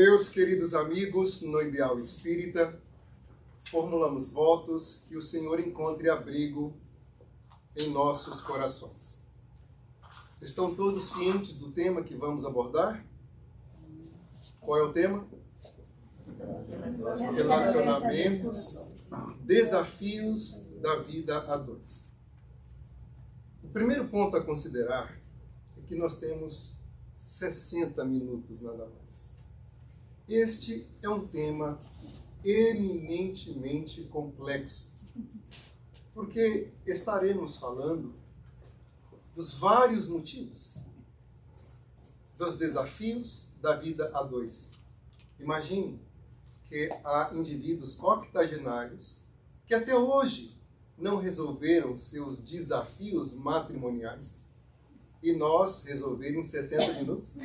Meus queridos amigos, no Ideal Espírita, formulamos votos que o Senhor encontre abrigo em nossos corações. Estão todos cientes do tema que vamos abordar? Qual é o tema? Relacionamentos, desafios da vida a dois. O primeiro ponto a considerar é que nós temos 60 minutos nada mais. Este é um tema eminentemente complexo, porque estaremos falando dos vários motivos, dos desafios da vida a dois. Imagine que há indivíduos octogenários que até hoje não resolveram seus desafios matrimoniais e nós resolver em 60 minutos?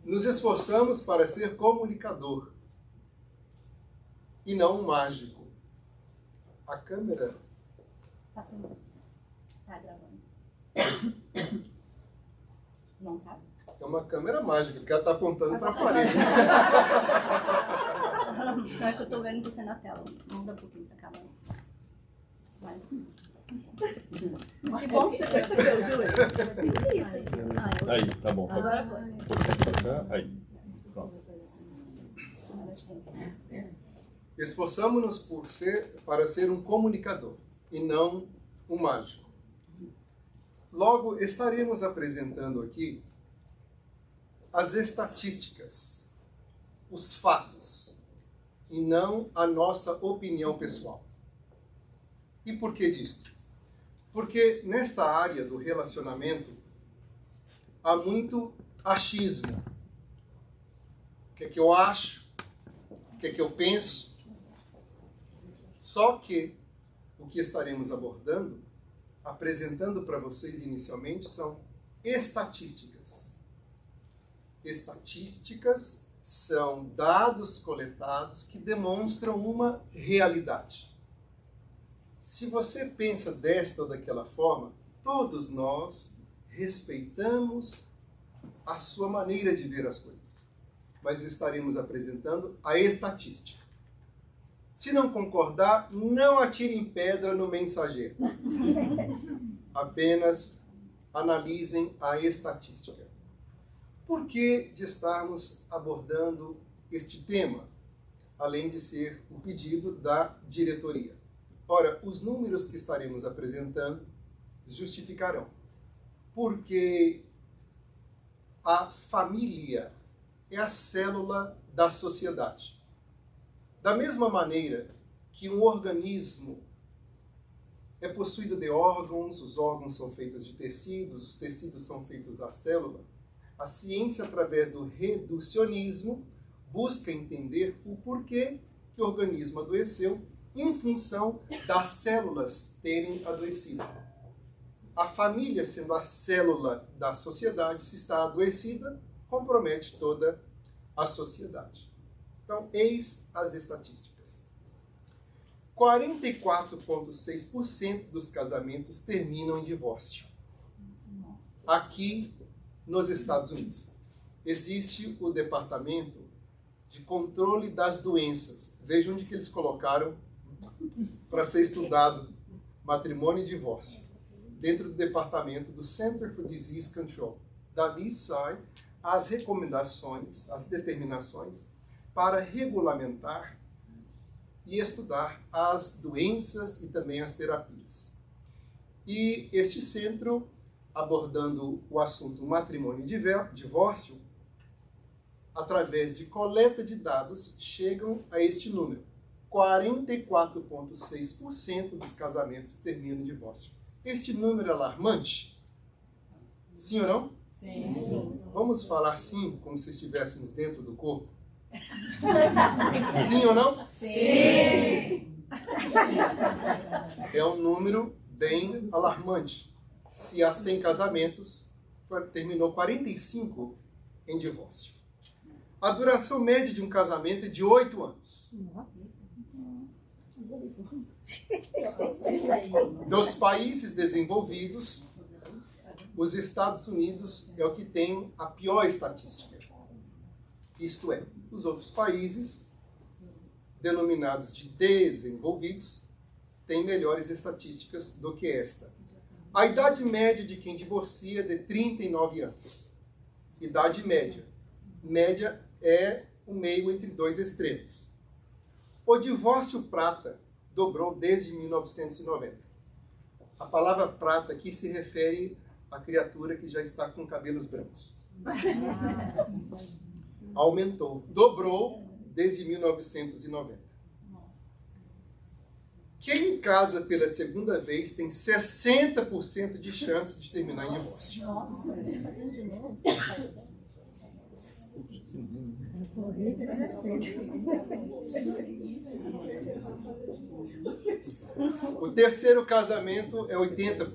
Nos esforçamos para ser comunicador e não um mágico. A câmera... Tá gravando. Não tá? É uma câmera mágica, porque ela está apontando para a parede. Não é que eu tô vendo você na tela. Muda um pouquinho pra cá. Vai. Que bom que você percebeu, Júlia. O que é isso aqui? Aí, tá bom. Agora foi. Aí. Pronto. Esforçamos-nos para ser um comunicador e não um mágico. Logo, estaremos apresentando aqui as estatísticas, os fatos, e não a nossa opinião pessoal. E por que disto? Porque nesta área do relacionamento há muito achismo. O que é que eu acho? O que é que eu penso? Só que o que estaremos abordando, apresentando para vocês inicialmente, são estatísticas. Estatísticas são dados coletados que demonstram uma realidade. Se você pensa desta ou daquela forma, todos nós respeitamos a sua maneira de ver as coisas. Mas estaremos apresentando a estatística. Se não concordar, não atirem pedra no mensageiro. Apenas analisem a estatística. Por que de estarmos abordando este tema, além de ser um pedido da diretoria? Ora, os números que estaremos apresentando justificarão. Porque a família é a célula da sociedade. Da mesma maneira que um organismo é possuído de órgãos, os órgãos são feitos de tecidos, os tecidos são feitos da célula, a ciência, através do reducionismo, busca entender o porquê que o organismo adoeceu em função das células terem adoecido. A família, sendo a célula da sociedade, se está adoecida, compromete toda a sociedade. Então, eis as estatísticas. 44,6% dos casamentos terminam em divórcio. Aqui, nos Estados Unidos, existe o Departamento de Controle das Doenças. Vejam onde que eles colocaram para ser estudado matrimônio e divórcio. Dentro do departamento do Center for Disease Control. Dali saem as recomendações, as determinações para regulamentar e estudar as doenças e também as terapias. E este centro, abordando o assunto matrimônio e divórcio, através de coleta de dados, chegam a este número. 44,6% dos casamentos terminam em divórcio. Este número é alarmante? Sim ou não? Sim. Vamos falar sim, como se estivéssemos dentro do corpo? Sim ou não? Sim. Sim. É um número bem alarmante. Se há 100 casamentos, terminou 45 em divórcio. A duração média de um casamento é de 8 anos. Dos países desenvolvidos, os Estados Unidos é o que tem a pior estatística. Isto é, os outros países, denominados de desenvolvidos, têm melhores estatísticas do que esta. A idade média de quem divorcia é de 39 anos. Idade média. Média é o meio entre dois extremos. O divórcio prata dobrou desde 1990. A palavra prata aqui se refere à criatura que já está com cabelos brancos. Aumentou, dobrou desde 1990. Quem casa pela segunda vez tem 60% de chance de terminar em divórcio. O terceiro casamento é 80%.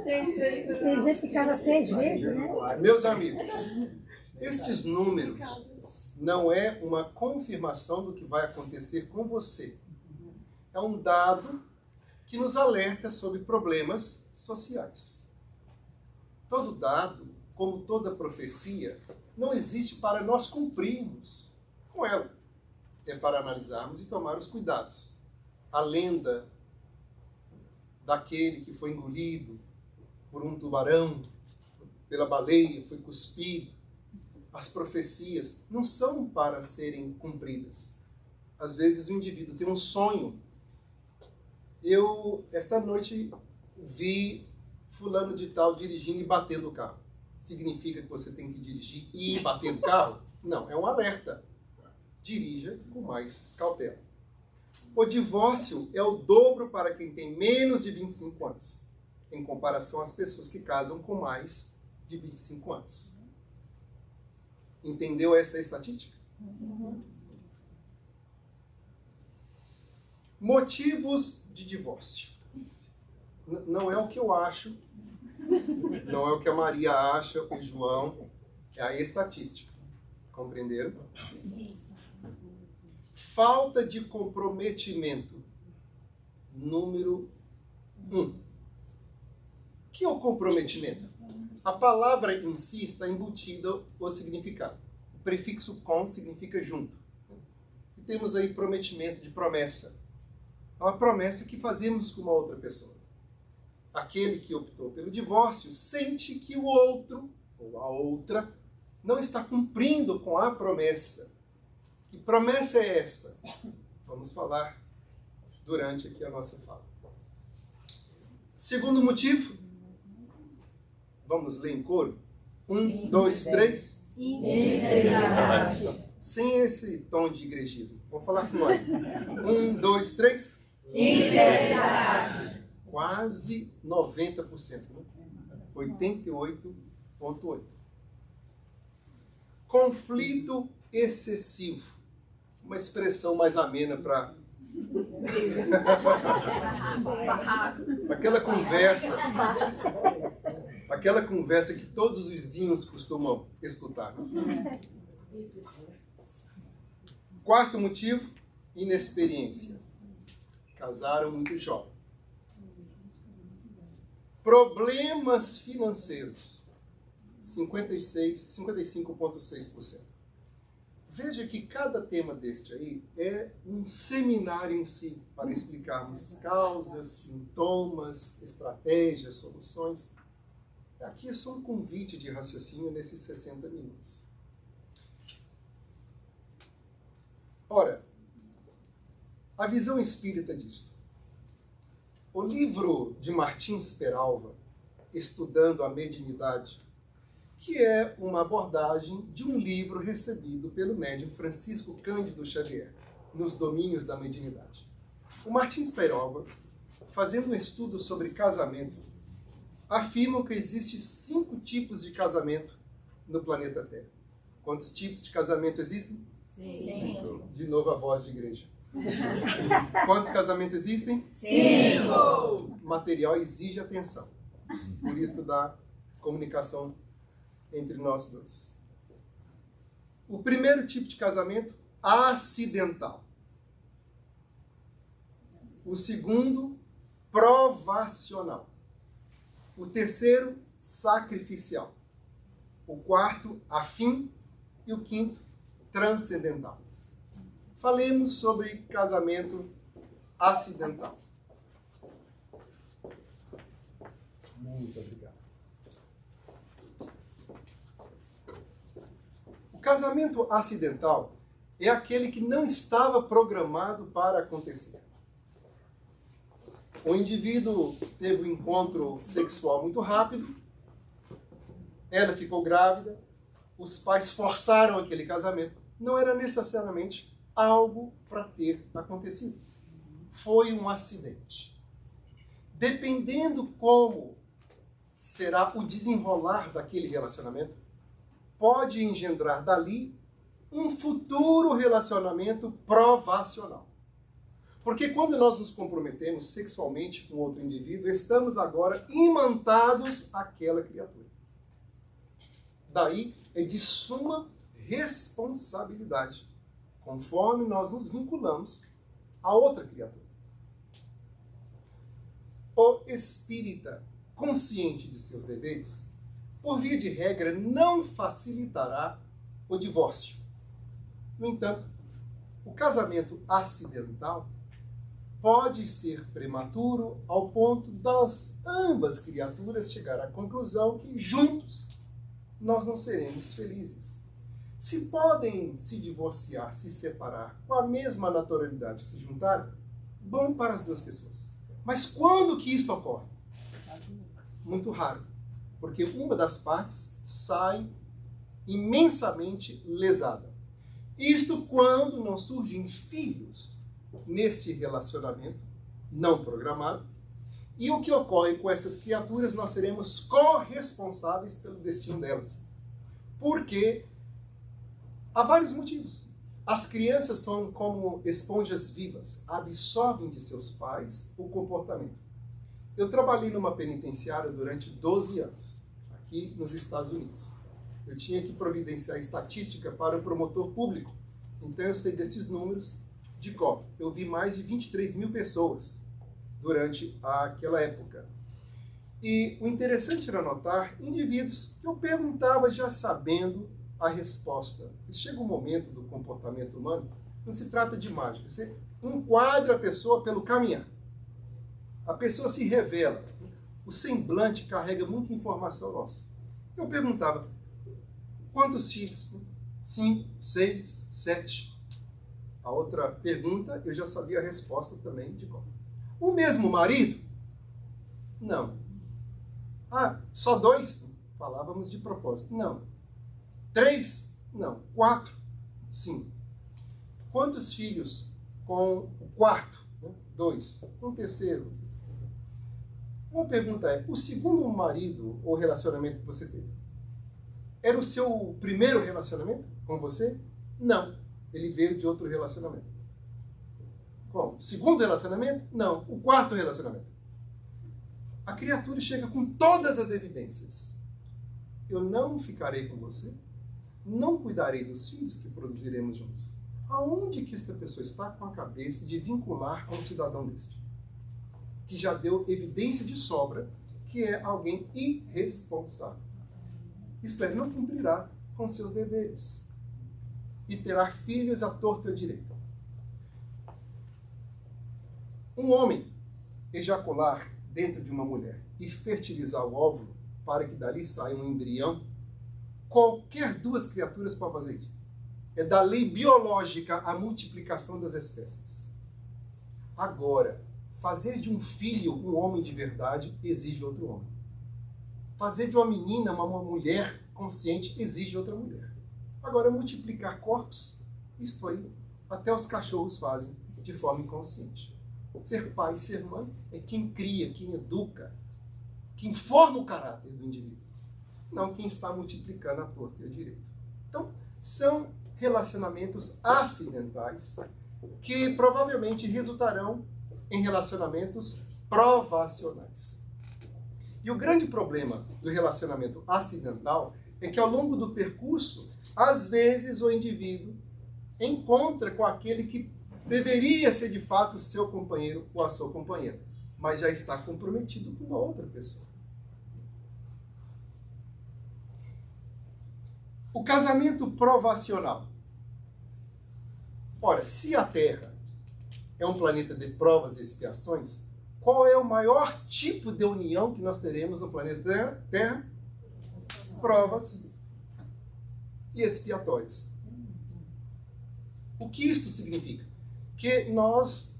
Tem gente que casa 6 vezes, né? Meus amigos, estes números não é uma confirmação do que vai acontecer com você. É um dado que nos alerta sobre problemas sociais. Todo dado, como toda profecia, não existe para nós cumprirmos com ela. É para analisarmos e tomar os cuidados. A lenda daquele que foi engolido por um tubarão, pela baleia, foi cuspido. As profecias não são para serem cumpridas. Às vezes o indivíduo tem um sonho. Eu, esta noite, vi fulano de tal dirigindo e batendo o carro. Significa que você tem que dirigir e ir batendo o carro? Não, é um alerta. Dirija com mais cautela. O divórcio é o dobro para quem tem menos de 25 anos, em comparação às pessoas que casam com mais de 25 anos. Entendeu esta estatística? Motivos de divórcio. Não é o que eu acho, não é o que a Maria acha, o João, é a estatística. Compreenderam? Falta de comprometimento. Número 1. O que é o comprometimento? A palavra em si está embutida o significado. O prefixo com significa junto. E temos aí prometimento de promessa. É uma promessa que fazemos com uma outra pessoa. Aquele que optou pelo divórcio sente que o outro, ou a outra, não está cumprindo com a promessa. Que promessa é essa? Vamos falar durante aqui a nossa fala. Segundo motivo, vamos ler em coro? 1, 2, 3. Infidelidade. Sem esse tom de igrejismo. Vamos falar com nós. 1, 2, 3. Infidelidade. Quase 90%. Né? 88,8%. Conflito excessivo. Uma expressão mais amena para aquela conversa que todos os vizinhos costumam escutar. Né? Quarto motivo, inexperiência. Casaram muito jovem. Problemas financeiros, 55,6%. Veja que cada tema deste aí é um seminário em si, para explicarmos causas, sintomas, estratégias, soluções. Aqui é só um convite de raciocínio nesses 60 minutos. Ora, a visão espírita disto. O livro de Martins Peralva, Estudando a Mediunidade, que é uma abordagem de um livro recebido pelo médium Francisco Cândido Xavier, nos domínios da mediunidade. O Martins Peralva, fazendo um estudo sobre casamento, afirma que existem 5 tipos de casamento no planeta Terra. Quantos tipos de casamento existem? 5. De novo a voz de igreja. Quantos casamentos existem? 5. O material exige atenção. Por isso da comunicação entre nós dois. O primeiro tipo de casamento, acidental. O segundo, provacional. O terceiro, sacrificial. O quarto, afim. E o quinto, transcendental. Falemos sobre casamento acidental. Muito obrigado. O casamento acidental é aquele que não estava programado para acontecer. O indivíduo teve um encontro sexual muito rápido, ela ficou grávida, os pais forçaram aquele casamento. Não era necessariamente algo para ter acontecido. Foi um acidente. Dependendo como será o desenrolar daquele relacionamento, pode engendrar dali um futuro relacionamento provacional. Porque quando nós nos comprometemos sexualmente com outro indivíduo, estamos agora imantados àquela criatura. Daí é de suma responsabilidade, conforme nós nos vinculamos a outra criatura. O espírita, consciente de seus deveres, por via de regra, não facilitará o divórcio. No entanto, o casamento acidental pode ser prematuro ao ponto das ambas criaturas chegar à conclusão que juntos nós não seremos felizes. Se podem se divorciar, se separar com a mesma naturalidade que se juntaram, bom para as duas pessoas. Mas quando que isto ocorre? Muito raro, porque uma das partes sai imensamente lesada. Isto quando não surgem filhos neste relacionamento não programado. E o que ocorre com essas criaturas, nós seremos corresponsáveis pelo destino delas. Porque há vários motivos. As crianças são como esponjas vivas, absorvem de seus pais o comportamento. Eu trabalhei numa penitenciária durante 12 anos, aqui nos Estados Unidos. Eu tinha que providenciar estatística para o promotor público. Então eu sei desses números de cor. Eu vi mais de 23 mil pessoas durante aquela época. E o interessante era notar indivíduos que eu perguntava já sabendo a resposta. Chega um momento do comportamento humano, não se trata de mágica. Você enquadra a pessoa pelo caminhar. A pessoa se revela. O semblante carrega muita informação nossa. Eu perguntava, quantos filhos? 5, 6, 7. A outra pergunta, eu já sabia a resposta também de qual. O mesmo marido? Não. Ah, só 2? Falávamos de propósito. Não. 3? Não. 4? Sim. Quantos filhos com o quarto? 2. Com o terceiro? Uma pergunta é, o segundo marido ou relacionamento que você teve, era o seu primeiro relacionamento com você? Não. Ele veio de outro relacionamento. Como? O segundo relacionamento? Não. O quarto relacionamento. A criatura chega com todas as evidências. Eu não ficarei com você, não cuidarei dos filhos que produziremos juntos. Aonde que esta pessoa está com a cabeça de vincular a um cidadão deste? Que já deu evidência de sobra que é alguém irresponsável. Isto é, não cumprirá com seus deveres. E terá filhos à torta e à direita. Um homem ejacular dentro de uma mulher e fertilizar o óvulo para que dali saia um embrião, qualquer duas criaturas podem fazer isso. É da lei biológica a multiplicação das espécies. Agora, fazer de um filho um homem de verdade exige outro homem. Fazer de uma menina uma mulher consciente exige outra mulher. Agora, multiplicar corpos, isto aí, até os cachorros fazem de forma inconsciente. Ser pai e ser mãe é quem cria, quem educa, quem forma o caráter do indivíduo. Não quem está multiplicando a torta e a direita. Então, são relacionamentos acidentais que provavelmente resultarão em relacionamentos provacionais. E o grande problema do relacionamento acidental é que ao longo do percurso, às vezes o indivíduo encontra com aquele que deveria ser de fato seu companheiro ou a sua companheira. mas já está comprometido com uma outra pessoa. O casamento provacional. Ora, se a Terra é um planeta de provas e expiações, qual é o maior tipo de união que nós teremos no planeta Terra? Provas e expiatórias. O que isto significa? Que nós,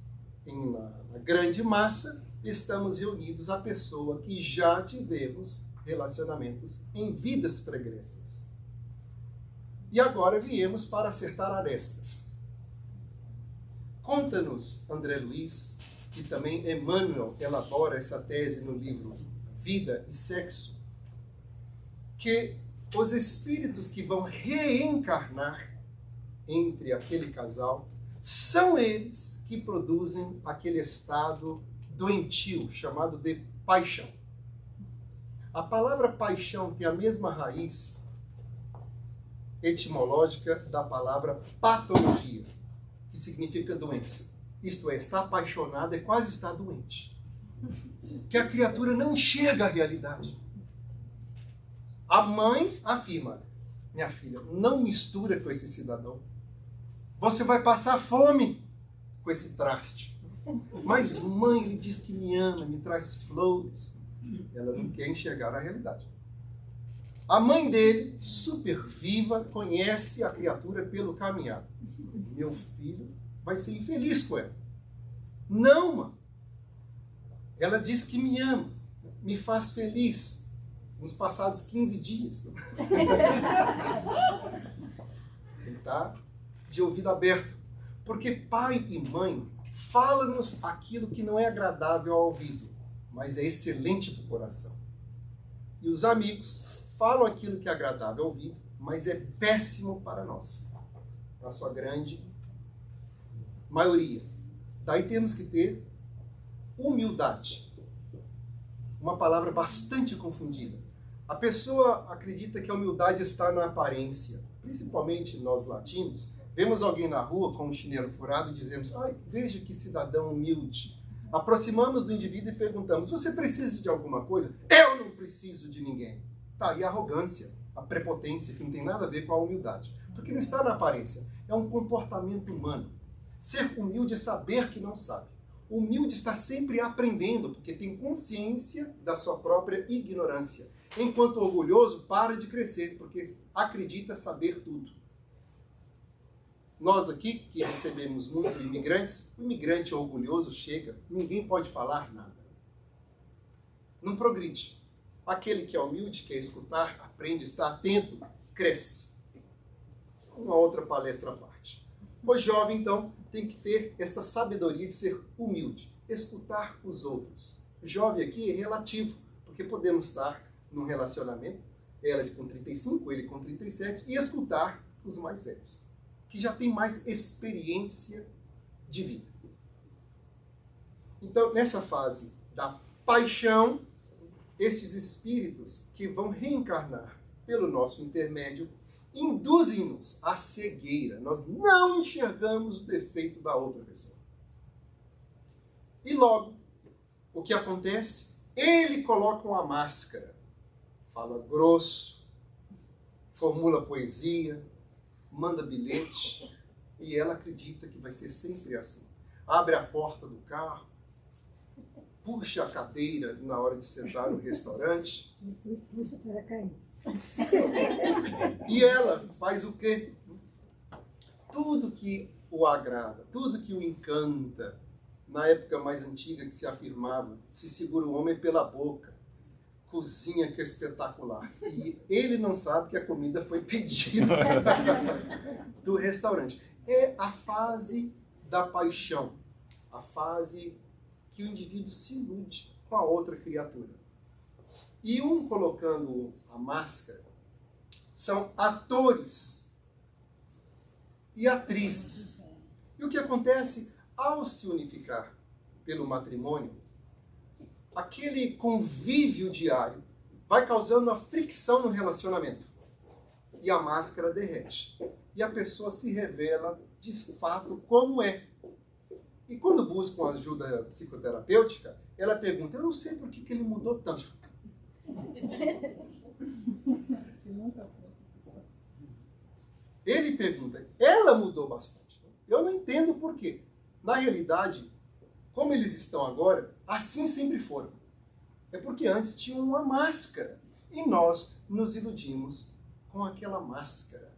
na grande massa, estamos reunidos à pessoa que já tivemos relacionamentos em vidas pregressas. E agora viemos para acertar arestas. Conta-nos, André Luiz, e também Emmanuel elabora essa tese no livro Vida e Sexo, que os espíritos que vão reencarnar entre aquele casal são eles que produzem aquele estado doentio chamado de paixão. A palavra paixão tem a mesma raiz etimológica da palavra patologia, que significa doença. Isto é, estar apaixonado é quase estar doente. Que a criatura não enxerga a realidade. A mãe afirma: minha filha, não mistura com esse cidadão. Você vai passar fome com esse traste. Mas mãe, ele diz que me ama, me traz flores. Ela não quer enxergar a realidade. A mãe dele, super viva, conhece a criatura pelo caminhar. Meu filho vai ser infeliz com ela. Não, mãe. Ela diz que me ama, me faz feliz. Nos passados 15 dias. Ele está de ouvido aberto. Porque pai e mãe falam-nos aquilo que não é agradável ao ouvido, mas é excelente para o coração. E os amigos falam aquilo que é agradável ao ouvido, mas é péssimo para nós, na sua grande maioria. Daí temos que ter humildade. Uma palavra bastante confundida. A pessoa acredita que a humildade está na aparência. Principalmente nós latinos, vemos alguém na rua com um chinelo furado e dizemos: ai, veja que cidadão humilde. Aproximamos do indivíduo e perguntamos: você precisa de alguma coisa? Eu não preciso de ninguém. Tá, e a arrogância, a prepotência, que não tem nada a ver com a humildade. Porque não está na aparência, é um comportamento humano. Ser humilde é saber que não sabe. Humilde está sempre aprendendo, porque tem consciência da sua própria ignorância. Enquanto orgulhoso, para de crescer, porque acredita saber tudo. Nós aqui, que recebemos muito imigrantes, o imigrante orgulhoso chega, ninguém pode falar nada. Não progride. Aquele que é humilde, quer escutar, aprende, está atento, cresce. Uma outra palestra à parte. O jovem, então, tem que ter esta sabedoria de ser humilde, escutar os outros. O jovem aqui é relativo, porque podemos estar num relacionamento, ela com 35, ele com 37, e escutar os mais velhos, que já têm mais experiência de vida. Então, nessa fase da paixão, estes espíritos que vão reencarnar pelo nosso intermédio induzem-nos à cegueira. Nós não enxergamos o defeito da outra pessoa. E logo, o que acontece? Ele coloca uma máscara. Fala grosso, formula poesia, manda bilhete, e ela acredita que vai ser sempre assim. Abre a porta do carro, puxa a cadeira na hora de sentar no restaurante. Puxa para cair. E ela faz o quê? Tudo que o agrada, tudo que o encanta. Na época mais antiga que se afirmava, se segura o homem pela boca. Cozinha que é espetacular. E ele não sabe que a comida foi pedida do restaurante. É a fase da paixão. A fase que o indivíduo se ilude com a outra criatura. E um colocando a máscara são atores e atrizes. E o que acontece ao se unificar pelo matrimônio? Aquele convívio diário vai causando uma fricção no relacionamento. E a máscara derrete. E a pessoa se revela de fato como é. E quando buscam ajuda psicoterapêutica, ela pergunta, eu não sei por que ele mudou tanto. Ele pergunta, ela mudou bastante. Eu não entendo por quê. Na realidade, como eles estão agora, assim sempre foram. É porque antes tinham uma máscara. E nós nos iludimos com aquela máscara.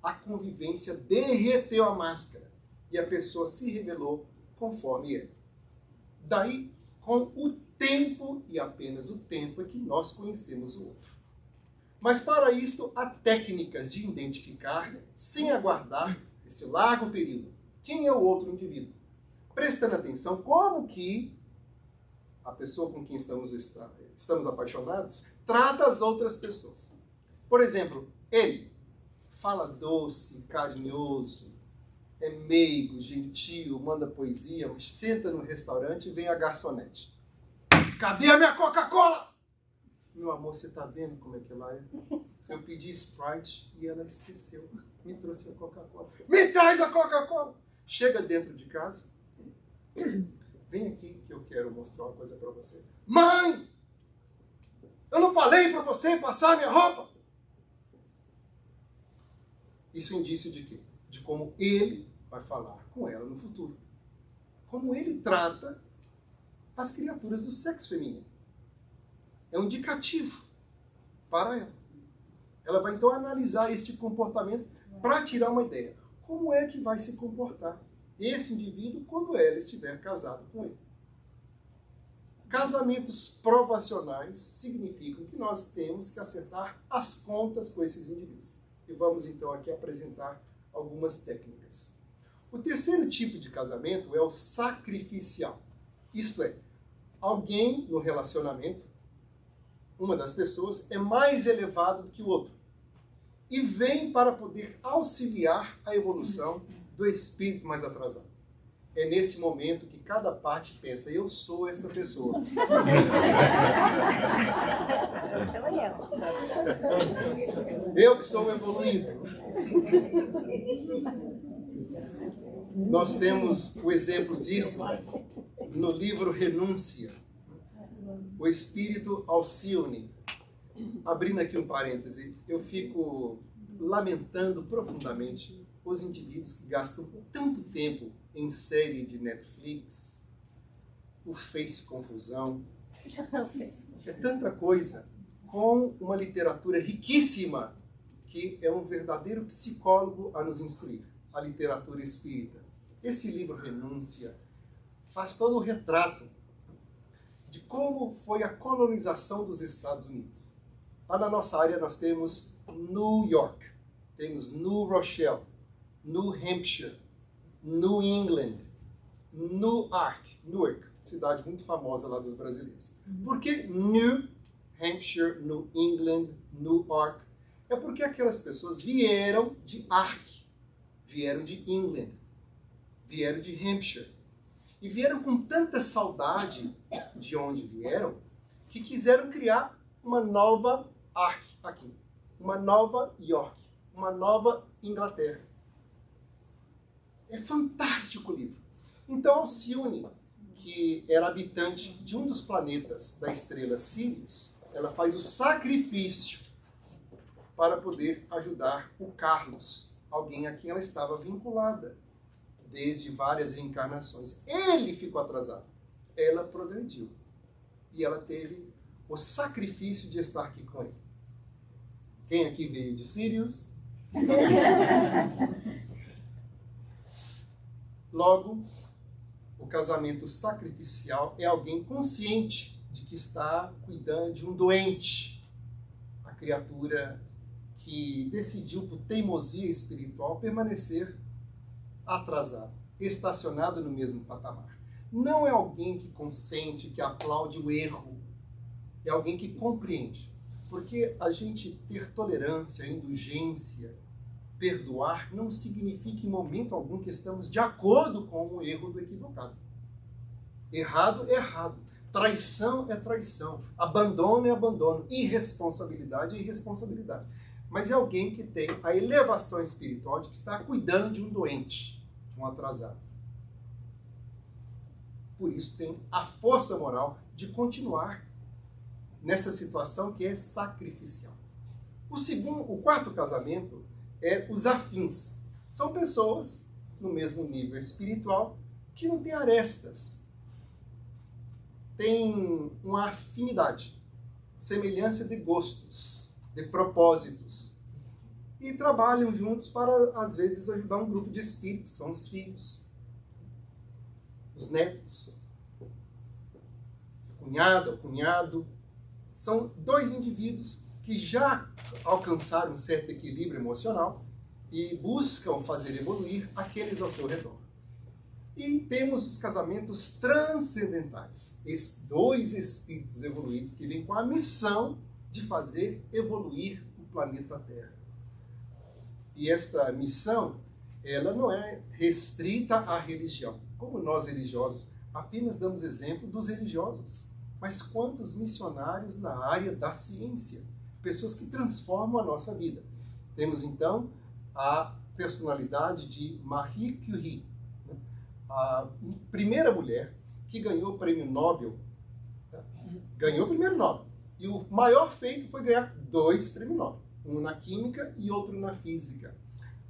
A convivência derreteu a máscara. E a pessoa se revelou conforme é. Daí, com o tempo, e apenas o tempo, é que nós conhecemos o outro. Mas para isto, há técnicas de identificar, sem aguardar este largo período, quem é o outro indivíduo. Prestando atenção como que a pessoa com quem estamos apaixonados trata as outras pessoas. Por exemplo, ele fala doce, carinhoso, é meigo, gentil, manda poesia, mas senta no restaurante e vem a garçonete. Cadê a minha Coca-Cola? Meu amor, você tá vendo como é que ela é? Eu pedi Sprite e ela esqueceu. Me trouxe a Coca-Cola. Me traz a Coca-Cola! Chega dentro de casa. Vem aqui que eu quero mostrar uma coisa pra você. Mãe! Eu não falei pra você passar minha roupa? Isso é indício de quê? De como ele vai falar com ela no futuro. Como ele trata as criaturas do sexo feminino. É um indicativo para ela. Ela vai então analisar este comportamento para tirar uma ideia. Como é que vai se comportar esse indivíduo quando ela estiver casada com ele? Casamentos provacionais significam que nós temos que acertar as contas com esses indivíduos. E vamos então aqui apresentar algumas técnicas. O terceiro tipo de casamento é o sacrificial. Isto é, alguém no relacionamento, uma das pessoas, é mais elevado do que o outro. E vem para poder auxiliar a evolução do espírito mais atrasado. É neste momento que cada parte pensa, eu sou essa pessoa. Eu que sou o evoluído. Nós temos o exemplo disso no livro Renúncia. O espírito Alcione. Abrindo aqui um parêntese, eu fico lamentando profundamente os indivíduos que gastam tanto tempo em série de Netflix, o Face Confusão, é tanta coisa, com uma literatura riquíssima, que é um verdadeiro psicólogo a nos instruir, a literatura espírita. Esse livro Renúncia faz todo o retrato de como foi a colonização dos Estados Unidos. Lá na nossa área nós temos New York, temos New Rochelle, New Hampshire, New England, Newark, cidade muito famosa lá dos brasileiros. Por que New Hampshire, New England, Newark? É porque aquelas pessoas vieram de Ark, vieram de England, vieram de Hampshire. E vieram com tanta saudade de onde vieram, que quiseram criar uma nova Ark aqui, uma nova York, uma nova Inglaterra. É fantástico o livro. Então, Alcione, que era habitante de um dos planetas da estrela Sirius, ela faz o sacrifício para poder ajudar o Carlos, alguém a quem ela estava vinculada desde várias reencarnações. Ele ficou atrasado. Ela progrediu. E ela teve o sacrifício de estar aqui com ele. Quem aqui veio de Sirius? Logo, o casamento sacrificial é alguém consciente de que está cuidando de um doente. A criatura que decidiu, por teimosia espiritual, permanecer atrasado, estacionado no mesmo patamar. Não é alguém que consente, que aplaude o erro. É alguém que compreende. Porque a gente ter tolerância, indulgência, perdoar, não significa em momento algum que estamos de acordo com o erro do equivocado. Errado é errado. Traição é traição. Abandono é abandono. Irresponsabilidade é irresponsabilidade. Mas é alguém que tem a elevação espiritual de que está cuidando de um doente, de um atrasado. por isso tem a força moral de continuar nessa situação que é sacrificial. O quarto casamento é os afins. São pessoas no mesmo nível espiritual que não têm arestas. Tem uma afinidade, semelhança de gostos, de propósitos. E trabalham juntos para, às vezes, ajudar um grupo de espíritos, que são os filhos, os netos, a cunhada, o cunhado. São dois indivíduos que já alcançaram um certo equilíbrio emocional e buscam fazer evoluir aqueles ao seu redor. E temos os casamentos transcendentais, esses dois espíritos evoluídos que vêm com a missão de fazer evoluir o planeta Terra. E esta missão, ela não é restrita à religião. Como nós religiosos apenas damos exemplo dos religiosos, mas quantos missionários na área da ciência, pessoas que transformam a nossa vida. Temos então a personalidade de Marie Curie, a primeira mulher que ganhou o prêmio Nobel. Ganhou o primeiro Nobel. E o maior feito foi ganhar 2 prêmios Nobel. Um na química e outro na física.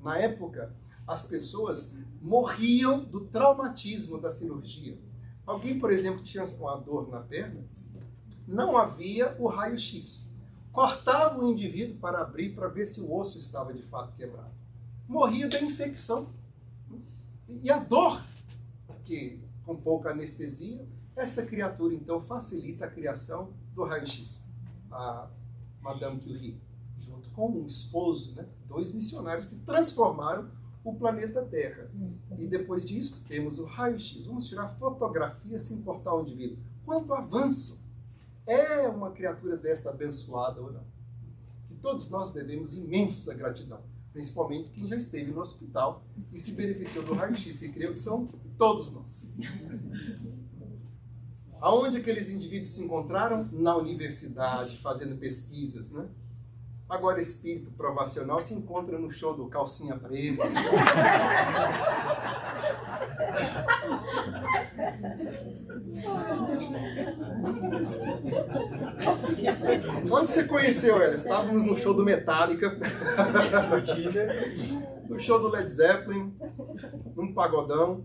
Na época, as pessoas morriam do traumatismo da cirurgia. Alguém, por exemplo, tinha uma dor na perna, não havia o raio-x. Cortava o indivíduo para abrir, para ver se o osso estava de fato quebrado. Morria da infecção. E a dor, que com pouca anestesia, esta criatura então facilita a criação do raio-x. A Madame Curie, junto com um esposo, né? 2 missionários que transformaram o planeta Terra. E depois disso, temos o raio-x. Vamos tirar fotografia sem cortar o indivíduo. Quanto avanço! É uma criatura desta abençoada ou não? Que todos nós devemos imensa gratidão. Principalmente quem já esteve no hospital e se beneficiou do raio-x, que creio que são todos nós. Aonde aqueles indivíduos se encontraram? Na universidade, fazendo pesquisas, né? Agora, espírito provacional se encontra no show do Calcinha Preta. Onde você conheceu ela? Estávamos no show do Metallica, no show do Led Zeppelin, num pagodão.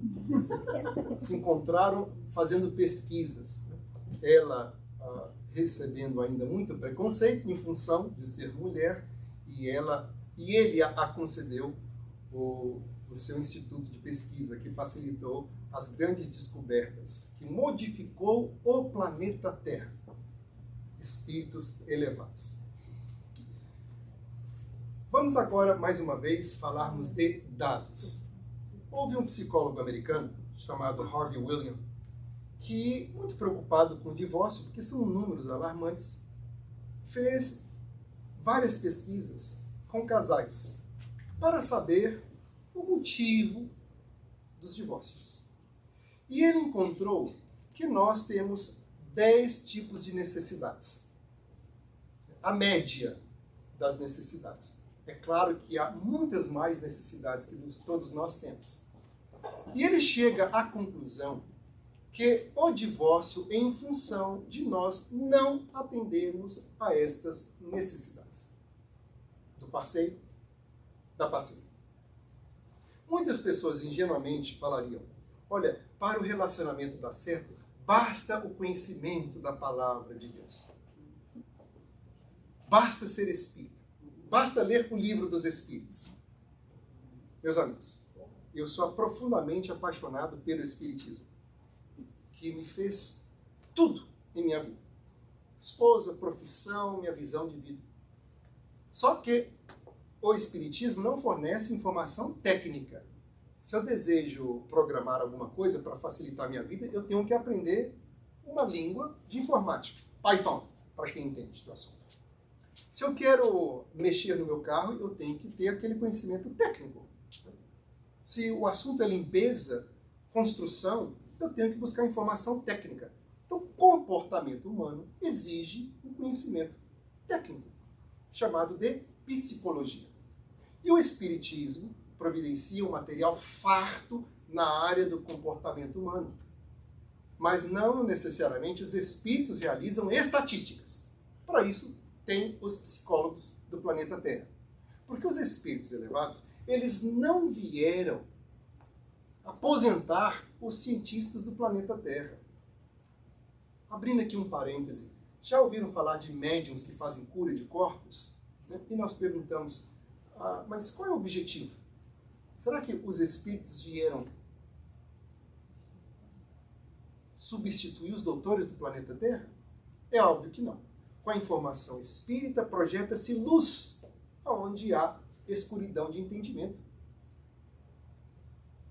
Se encontraram fazendo pesquisas. Ela recebendo ainda muito preconceito em função de ser mulher, e ele a concedeu o seu instituto de pesquisa, que facilitou as grandes descobertas, que modificou o planeta Terra. Espíritos elevados. Vamos agora, mais uma vez, falarmos de dados. Houve um psicólogo americano chamado Harvey Williams, que, muito preocupado com o divórcio, porque são números alarmantes, fez várias pesquisas com casais para saber o motivo dos divórcios. E ele encontrou que nós temos 10 tipos de necessidades. A média das necessidades. É claro que há muitas mais necessidades que todos nós temos. E ele chega à conclusão que o divórcio é em função de nós não atendermos a estas necessidades. Do parceiro, da parceira. Muitas pessoas ingenuamente falariam, olha, para o relacionamento dar certo, basta o conhecimento da palavra de Deus. Basta ser espírita. Basta ler o livro dos espíritos. Meus amigos, eu sou profundamente apaixonado pelo espiritismo, que me fez tudo em minha vida. Esposa, profissão, minha visão de vida. Só que o espiritismo não fornece informação técnica. Se eu desejo programar alguma coisa para facilitar a minha vida, eu tenho que aprender uma língua de informática. Python, para quem entende do assunto. Se eu quero mexer no meu carro, eu tenho que ter aquele conhecimento técnico. Se o assunto é limpeza, construção, eu tenho que buscar informação técnica. Então, comportamento humano exige um conhecimento técnico, chamado de psicologia. E o espiritismo providencia um material farto na área do comportamento humano. Mas não necessariamente os espíritos realizam estatísticas. Para isso, tem os psicólogos do planeta Terra. Porque os espíritos elevados, eles não vieram aposentar os cientistas do planeta Terra. Abrindo aqui um parêntese, já ouviram falar de médiuns que fazem cura de corpos? E nós perguntamos, mas qual é o objetivo? Será que os espíritos vieram substituir os doutores do planeta Terra? É óbvio que não. Com a informação espírita, projeta-se luz onde há escuridão de entendimento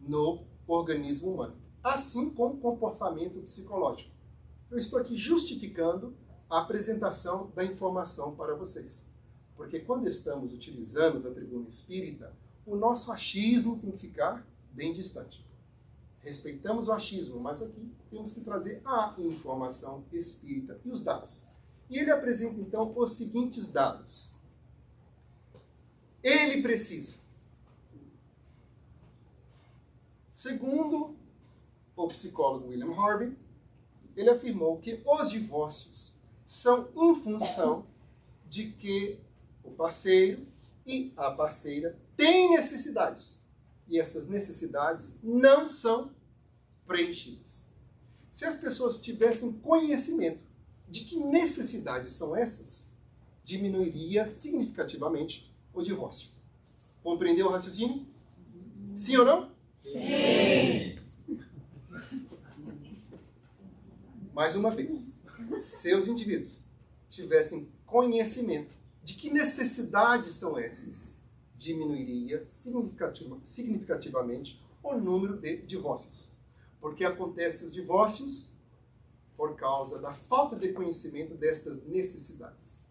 no organismo humano. Assim como o comportamento psicológico. Eu estou aqui justificando a apresentação da informação para vocês. Porque quando estamos utilizando da tribuna espírita, o nosso achismo tem que ficar bem distante. Respeitamos o achismo, mas aqui temos que trazer a informação espírita e os dados. E ele apresenta, então, os seguintes dados. Ele precisa, segundo o psicólogo William Harvey, ele afirmou que os divórcios são em função de que o parceiro e a parceira têm necessidades. E essas necessidades não são preenchidas. Se as pessoas tivessem conhecimento de que necessidades são essas, diminuiria significativamente o divórcio. Compreendeu o raciocínio? Sim ou não? Sim! Mais uma vez, se os indivíduos tivessem conhecimento de que necessidades são essas, diminuiria significativamente o número de divórcios. Porque acontecem os divórcios por causa da falta de conhecimento destas necessidades.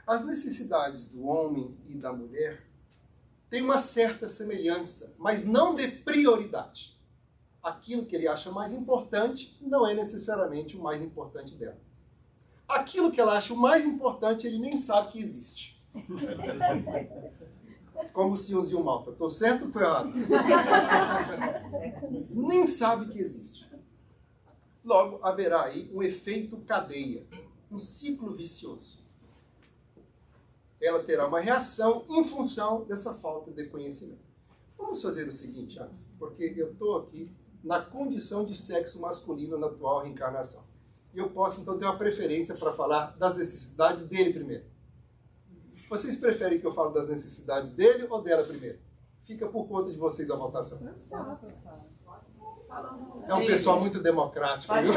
As necessidades do homem e da mulher têm uma certa semelhança, mas não de prioridade. Aquilo que ele acha mais importante não é necessariamente o mais importante dela. Aquilo que ela acha o mais importante, ele nem sabe que existe. Como o senhorzinho Malta. Estou certo ou estou errado? Nem sabe que existe. Logo, haverá aí um efeito cadeia, um ciclo vicioso. Ela terá uma reação em função dessa falta de conhecimento. Vamos fazer o seguinte antes, porque eu estou aqui na condição de sexo masculino na atual reencarnação. E eu posso, então, ter uma preferência para falar das necessidades dele primeiro. Vocês preferem que eu fale das necessidades dele ou dela primeiro? Fica por conta de vocês a votação. É um pessoal muito democrático, viu?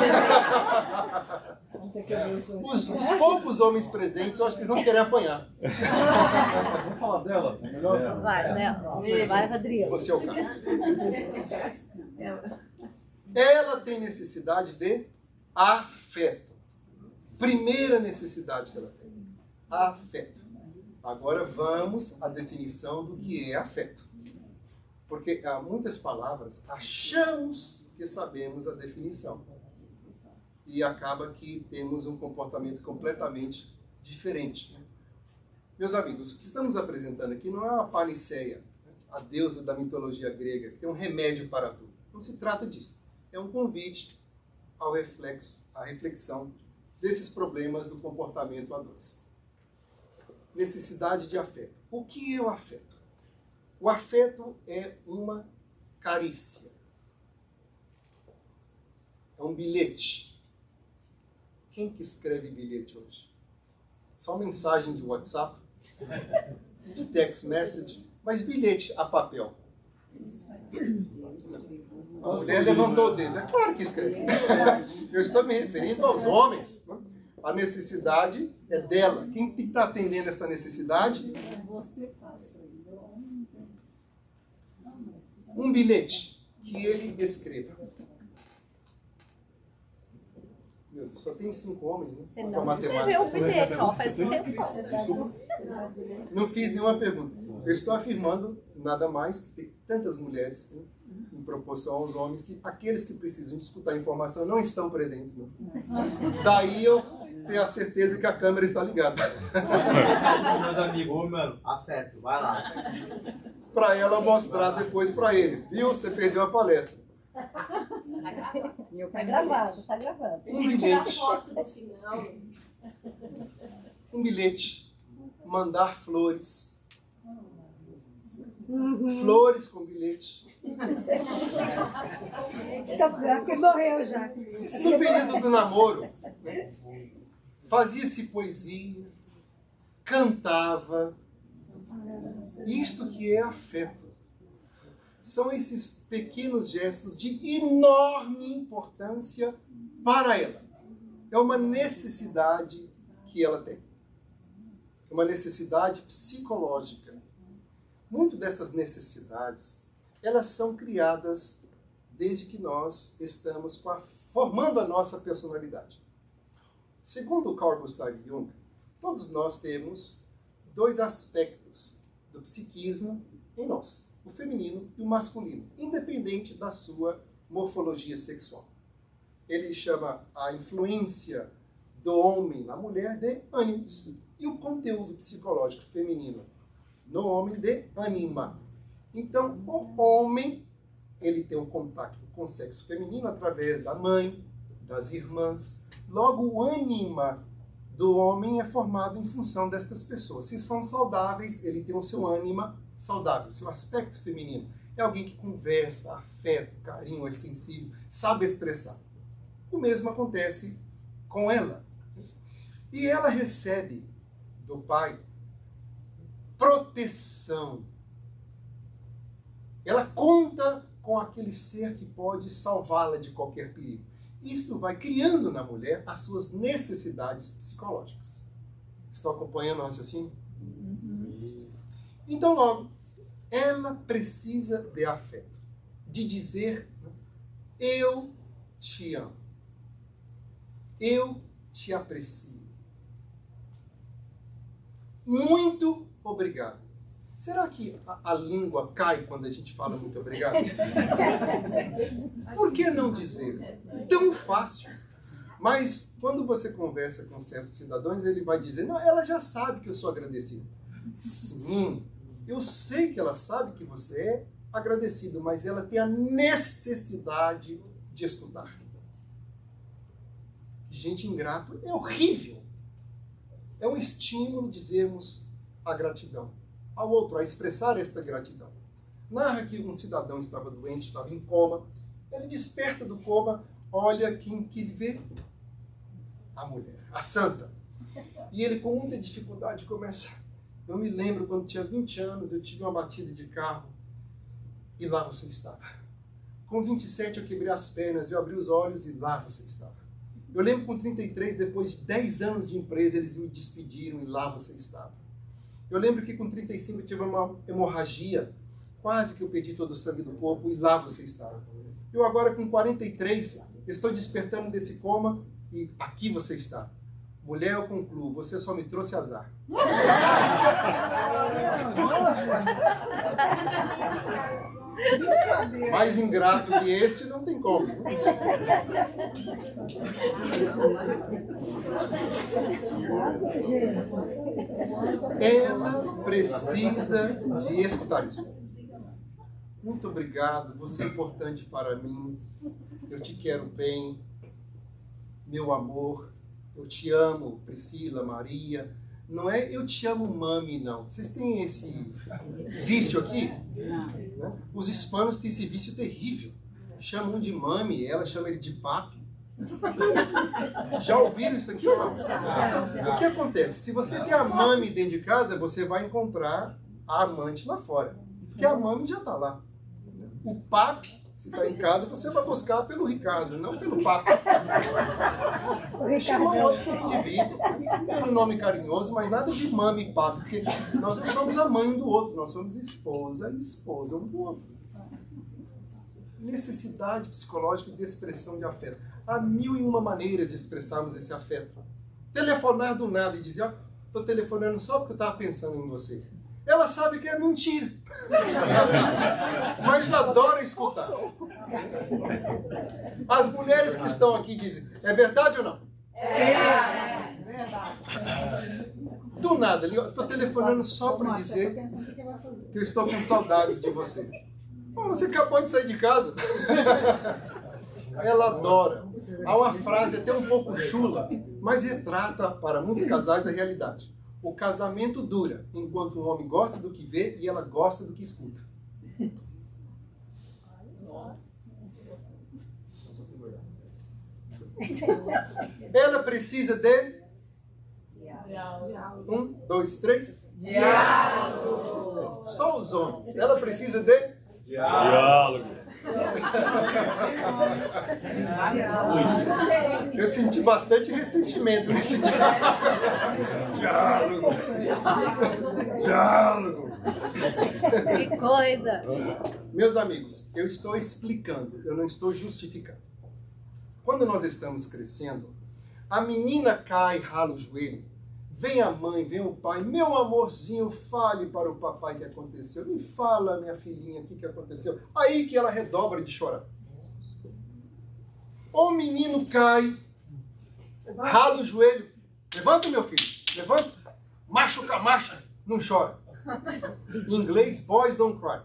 Os poucos homens presentes, eu acho que eles não querem apanhar. Vamos falar dela? É melhor? Vai, Léo. Vai, Rodrigo. Você é o cara. Ela tem necessidade de afeto. Primeira necessidade que ela tem. Afeto. Agora vamos à definição do que é afeto. Porque há muitas palavras, achamos que sabemos a definição. E acaba que temos um comportamento completamente diferente. Meus amigos, o que estamos apresentando aqui não é uma paniceia, a deusa da mitologia grega, que tem um remédio para tudo. Não se trata disso. É um convite ao reflexo, à reflexão desses problemas do comportamento a dois. Necessidade de afeto. O que é o afeto? O afeto é uma carícia. É um bilhete. Quem que escreve bilhete hoje? Só mensagem de WhatsApp, de text message, mas bilhete a papel. A mulher levantou o dedo. É claro que escreve. Eu estou me referindo aos homens. A necessidade é dela. Quem está atendendo essa necessidade? Um bilhete que ele escreva. Meu Deus, só tem 5 homens, né? Você Com a não matemática. escreveu o bilhete, ó, faz tempo. Não fiz nenhuma pergunta. Eu estou afirmando nada mais que tem tantas mulheres, né, em proporção aos homens, que aqueles que precisam de escutar a informação não estão presentes. Não. Daí eu tenho a certeza que a câmera está ligada. Meus amigos, ô, mano, afeto, vai lá. Para ela mostrar depois para ele. Viu? Você perdeu a palestra. Tá gravado, tá gravado. Um bilhete. Foto no final. Um bilhete. Mandar flores. Flores com bilhete. Então, porque morreu já. No período do namoro, fazia-se poesia, cantava. Isto que é afeto. São esses pequenos gestos de enorme importância para ela. É uma necessidade que ela tem. É uma necessidade psicológica. Muito dessas necessidades, elas são criadas desde que nós estamos formando a nossa personalidade. Segundo Carl Gustav Jung, todos nós temos dois aspectos do psiquismo em nós, o feminino e o masculino, independente da sua morfologia sexual. Ele chama a influência do homem na mulher de ânimos e o conteúdo psicológico feminino no homem de ânima. Então, o homem, ele tem um contato com o sexo feminino através da mãe, das irmãs. Logo, o ânima do homem é formado em função destas pessoas. Se são saudáveis, ele tem o seu ânima saudável, o seu aspecto feminino. É alguém que conversa, afeto, carinho, é sensível, sabe expressar. O mesmo acontece com ela. E ela recebe do pai proteção. Ela conta com aquele ser que pode salvá-la de qualquer perigo. Isto vai criando na mulher as suas necessidades psicológicas. Estão acompanhando o raciocínio? Então, logo, ela precisa de afeto. De dizer, eu te amo. Eu te aprecio. Muito obrigado. Será que a língua cai quando a gente fala muito obrigado? Por que não dizer? Tão fácil. Mas quando você conversa com certos cidadãos, ele vai dizer, não, ela já sabe que eu sou agradecido. Sim, eu sei que ela sabe que você é agradecido, mas ela tem a necessidade de escutar. Gente ingrato é horrível. É um estímulo dizermos a gratidão ao outro, a expressar esta gratidão. Narra que um cidadão estava doente, estava em coma. Ele desperta do coma, olha quem que ele vê? A mulher, a santa. E ele com muita dificuldade começa... Eu me lembro quando tinha 20 anos, eu tive uma batida de carro e lá você estava. Com 27 eu quebrei as pernas, eu abri os olhos e lá você estava. Eu lembro com 33, depois de 10 anos de empresa, eles me despediram e lá você estava. Eu lembro que com 35 eu tive uma hemorragia, quase que eu perdi todo o sangue do corpo e lá você estava. Eu agora com 43, estou despertando desse coma e aqui você está. Mulher, eu concluo, você só me trouxe azar. Mais ingrato que este não tem como. Ela precisa de escutar isso. Muito obrigado, você é importante para mim. Eu te quero bem, meu amor. Eu te amo, Priscila, Maria. Não é eu te amo, mami, não. Vocês têm esse vício aqui? Não. Os hispanos têm esse vício terrível. Chamam de mami, ela chama ele de papi. Já ouviram isso aqui ou não? O que acontece? Se você tem a mami dentro de casa, você vai encontrar a amante lá fora. Porque a mami já está lá. O papi, se está em casa, você vai buscar pelo Ricardo, não pelo papi. Chama outro indivíduo, pelo nome carinhoso, mas nada de mami e papi, porque nós não somos a mãe um do outro, nós somos esposa e esposa um do outro. Necessidade psicológica de expressão de afeto. Há 1001 maneiras de expressarmos esse afeto. Telefonar do nada e dizer, ó, estou telefonando só porque eu estava pensando em você. Ela sabe que é mentira. Mas adora escutar. As mulheres que estão aqui dizem, é verdade ou não? É verdade. Do nada, eu estou telefonando só para dizer que eu estou com saudades de você. Você acabou de sair de casa. Ela adora. Há uma frase até um pouco chula, mas retrata para muitos casais a realidade. O casamento dura enquanto o homem gosta do que vê e ela gosta do que escuta. Ela precisa de... 1, 2, 3. Diálogo. Só os homens. Ela precisa de... Diálogo. Eu senti bastante ressentimento nesse diálogo. Diálogo. Que coisa! Meus amigos, eu estou explicando, eu não estou justificando. Quando nós estamos crescendo, a menina cai, rala o joelho, vem a mãe, vem o pai, meu amorzinho, fale para o papai o que aconteceu. Me fala, minha filhinha, o que aconteceu. Aí que ela redobra de chorar. O menino cai, rala o joelho. Levanta, meu filho, levanta. Macho com macho, não chora. Em inglês, boys don't cry.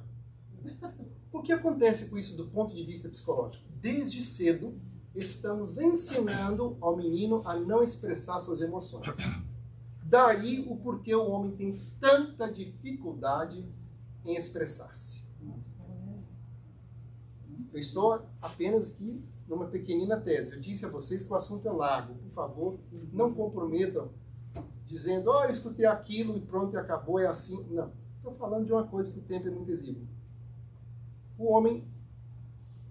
O que acontece com isso do ponto de vista psicológico? Desde cedo, estamos ensinando ao menino a não expressar suas emoções. Daí o porquê o homem tem tanta dificuldade em expressar-se. Eu estou apenas aqui numa pequenina tese. Eu disse a vocês que o assunto é largo. Por favor, não comprometam dizendo, eu escutei aquilo e pronto, e acabou, é assim. Não. Estou falando de uma coisa que o tempo é muito exíguo. O homem,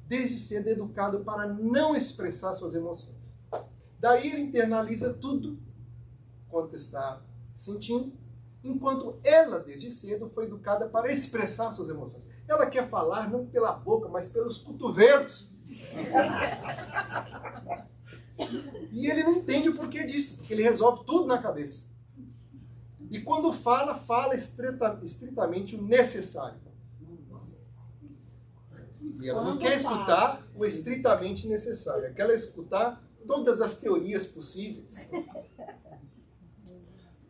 desde cedo, é educado para não expressar suas emoções. Daí ele internaliza tudo quanto está sentindo, enquanto ela, desde cedo, foi educada para expressar suas emoções. Ela quer falar não pela boca, mas pelos cotovelos. E ele não entende o porquê disso, porque ele resolve tudo na cabeça. E quando fala, fala estritamente o necessário. E ela não quer escutar o estritamente necessário. Ela quer escutar todas as teorias possíveis.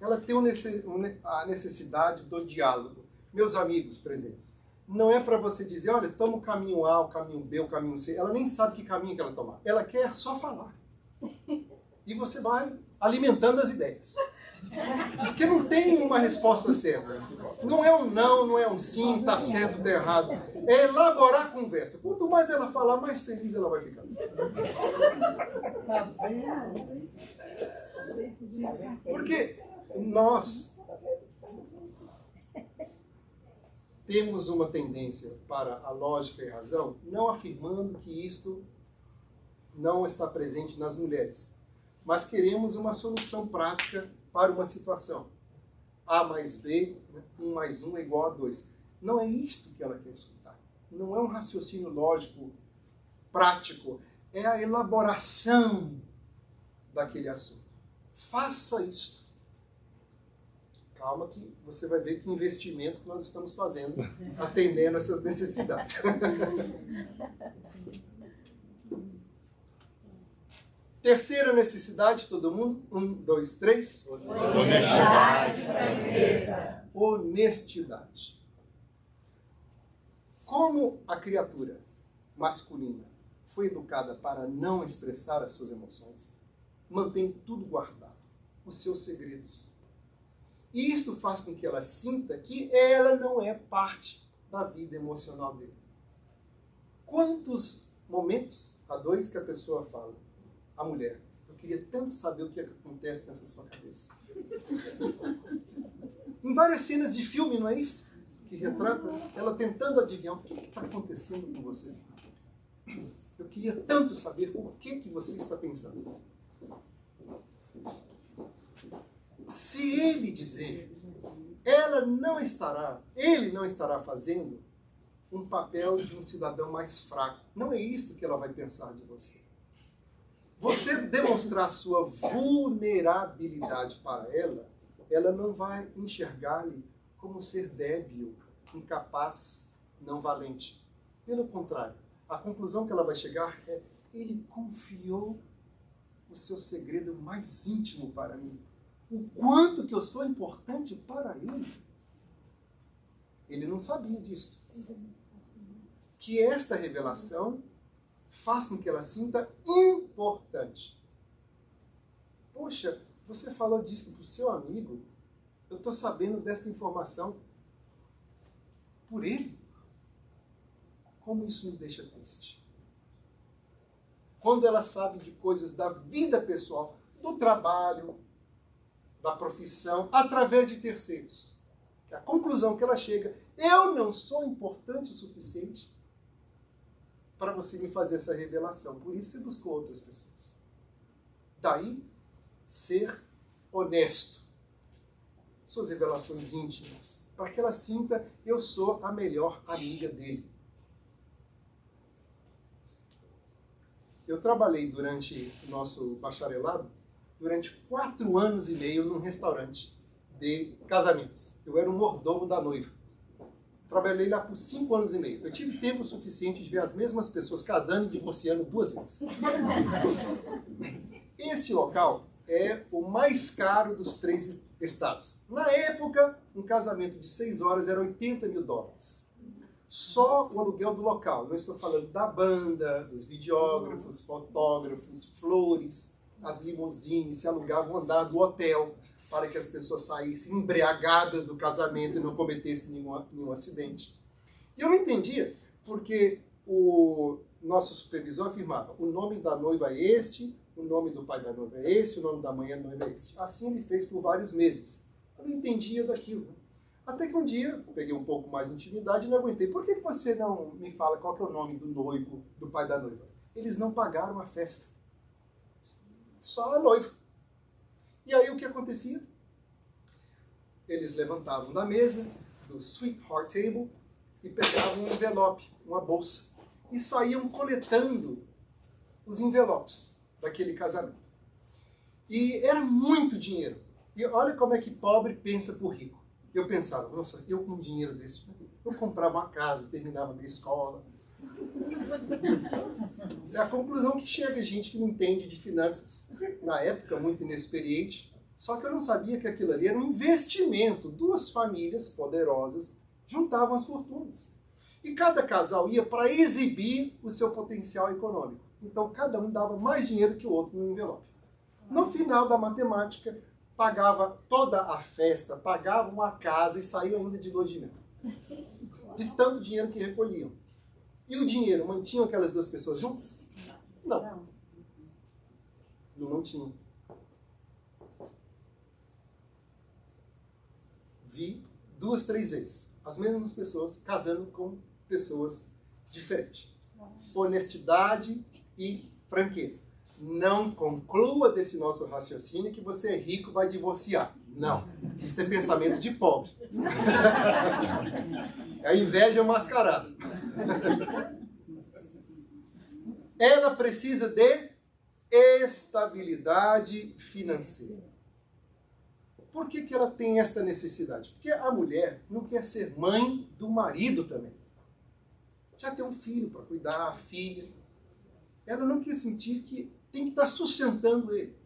Ela tem a necessidade do diálogo. Meus amigos presentes, não é para você dizer, olha, toma o caminho A, o caminho B, o caminho C. Ela nem sabe que caminho que ela tomar. Ela quer só falar. E você vai alimentando as ideias. Porque não tem uma resposta certa. Não é um não, não é um sim, está certo, está errado. É elaborar a conversa. Quanto mais ela falar, mais feliz ela vai ficar. Porque nós temos uma tendência para a lógica e a razão, não afirmando que isto não está presente nas mulheres, mas queremos uma solução prática para uma situação. A mais B, 1 mais 1 é igual a 2. Não é isto que ela quer escutar. Não é um raciocínio lógico, prático. É a elaboração daquele assunto. Faça isto. Calma que você vai ver que investimento que nós estamos fazendo, atendendo essas necessidades. Terceira necessidade, todo mundo? 1, 2, 3. Honestidade, franqueza. Honestidade. Como a criatura masculina foi educada para não expressar as suas emoções, mantém tudo guardado, os seus segredos. E isto faz com que ela sinta que ela não é parte da vida emocional dele. Quantos momentos a dois que a pessoa fala, a mulher, eu queria tanto saber o que acontece nessa sua cabeça. Em várias cenas de filme, não é isso? Que retrata ela tentando adivinhar o que está acontecendo com você. Eu queria tanto saber o que você está pensando. Se ele dizer, ele não estará fazendo um papel de um cidadão mais fraco. Não é isto que ela vai pensar de você. Você demonstrar sua vulnerabilidade para ela, ela não vai enxergar-lhe como ser débil, incapaz, não valente. Pelo contrário, a conclusão que ela vai chegar é: ele confiou o seu segredo mais íntimo para mim. O quanto que eu sou importante para ele. Ele não sabia disso. Que esta revelação faz com que ela sinta importante. Poxa, você falou disso para o seu amigo? Eu estou sabendo dessa informação por ele. Como isso me deixa triste. Quando ela sabe de coisas da vida pessoal, do trabalho, da profissão, através de terceiros. A conclusão que ela chega, eu não sou importante o suficiente para você me fazer essa revelação. Por isso você buscou outras pessoas. Daí, ser honesto. Suas revelações íntimas. Para que ela sinta, eu sou a melhor amiga dele. Eu trabalhei durante o nosso bacharelado, durante 4 anos e meio num restaurante de casamentos. Eu era o mordomo da noiva. Trabalhei lá por 5 anos e meio. Eu tive tempo suficiente de ver as mesmas pessoas casando e divorciando 2 vezes. Este local é o mais caro dos 3 estados. Na época, um casamento de 6 horas era $80 mil. Só o aluguel do local. Não estou falando da banda, dos videógrafos, fotógrafos, flores, as limusines, se alugavam o andar do hotel para que as pessoas saíssem embriagadas do casamento e não cometessem nenhum acidente. E eu não entendia, porque o nosso supervisor afirmava, o nome da noiva é este, o nome do pai da noiva é este, o nome da mãe da noiva é este. Assim ele fez por vários meses. Eu não entendia daquilo. Até que um dia, peguei um pouco mais de intimidade e não aguentei. Por que você não me fala qual que é o nome do noivo, do pai da noiva? Eles não pagaram a festa. Só a noiva. E aí o que acontecia? Eles levantavam da mesa, do sweetheart table, e pegavam um envelope, uma bolsa, e saíam coletando os envelopes daquele casamento. E era muito dinheiro. E olha como é que pobre pensa por rico. Eu pensava, nossa, eu com dinheiro desse, eu comprava uma casa, terminava a minha escola. É a conclusão que chega gente que não entende de finanças. Na época, muito inexperiente, só que eu não sabia que aquilo ali era um investimento. 2 famílias poderosas juntavam as fortunas. E cada casal ia para exibir o seu potencial econômico. Então, cada um dava mais dinheiro que o outro no envelope. No final da matemática, pagava toda a festa, pagava uma casa e saiu ainda de lua de mel. De tanto dinheiro que recolhiam. E o dinheiro mantinha aquelas 2 pessoas juntas? Não. Não mantinha. Vi 2, 3 vezes as mesmas pessoas casando com pessoas diferentes. Honestidade e franqueza. Não conclua desse nosso raciocínio que você é rico e vai divorciar. Não. Isso é pensamento de pobre. É a inveja mascarada. Ela precisa de estabilidade financeira. Por que ela tem esta necessidade? Porque a mulher não quer ser mãe do marido também. Já tem um filho para cuidar, a filha. Ela não quer sentir que tem que estar sustentando ele.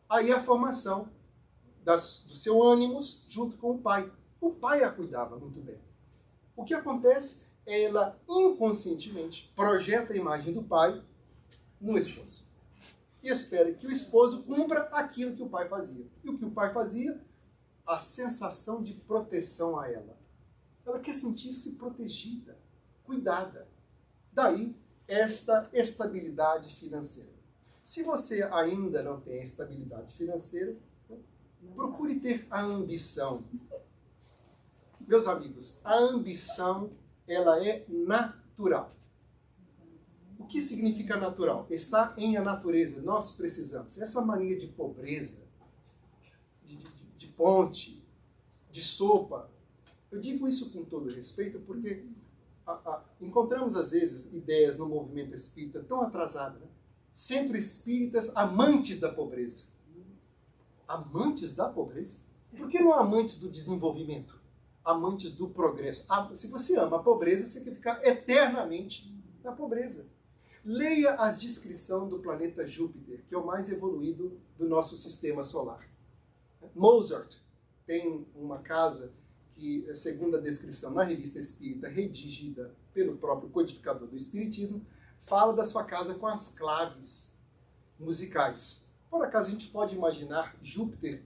Aí a formação do seu ânimos junto com o pai. O pai a cuidava muito bem. O que acontece é ela inconscientemente projeta a imagem do pai no esposo. E espera que o esposo cumpra aquilo que o pai fazia. E o que o pai fazia? A sensação de proteção a ela. Ela quer sentir-se protegida, cuidada. Daí, esta estabilidade financeira. Se você ainda não tem estabilidade financeira, procure ter a ambição. Meus amigos, a ambição, ela é natural. O que significa natural? Está em a natureza. Nós precisamos. Essa mania de pobreza, de ponte, de sopa. Eu digo isso com todo respeito porque encontramos às vezes ideias no movimento espírita tão atrasadas, né? Centro espíritas amantes da pobreza. Amantes da pobreza? Por que não amantes do desenvolvimento? Amantes do progresso. Se você ama a pobreza, você quer ficar eternamente na pobreza. Leia as descrições do planeta Júpiter, que é o mais evoluído do nosso sistema solar. Mozart tem uma casa que, segundo a descrição na revista espírita, redigida pelo próprio codificador do espiritismo, fala da sua casa com as claves musicais. Por acaso a gente pode imaginar Júpiter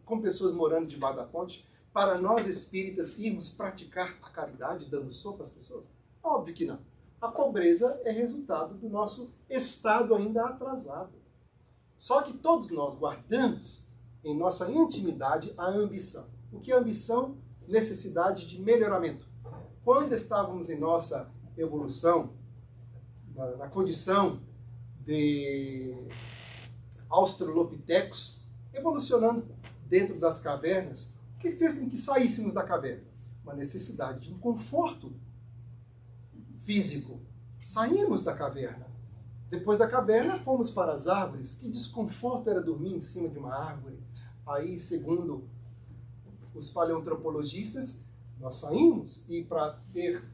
com pessoas morando debaixo da ponte para nós espíritas irmos praticar a caridade dando sopa às pessoas? Óbvio que não. A pobreza é resultado do nosso estado ainda atrasado. Só que todos nós guardamos em nossa intimidade a ambição. O que é ambição? Necessidade de melhoramento. Quando estávamos em nossa evolução, na condição de australopitecos, evolucionando dentro das cavernas, o que fez com que saíssemos da caverna? Uma necessidade de um conforto físico. Saímos da caverna. Depois da caverna, fomos para as árvores. Que desconforto era dormir em cima de uma árvore. Aí, segundo os paleoantropologistas, nós saímos e para ter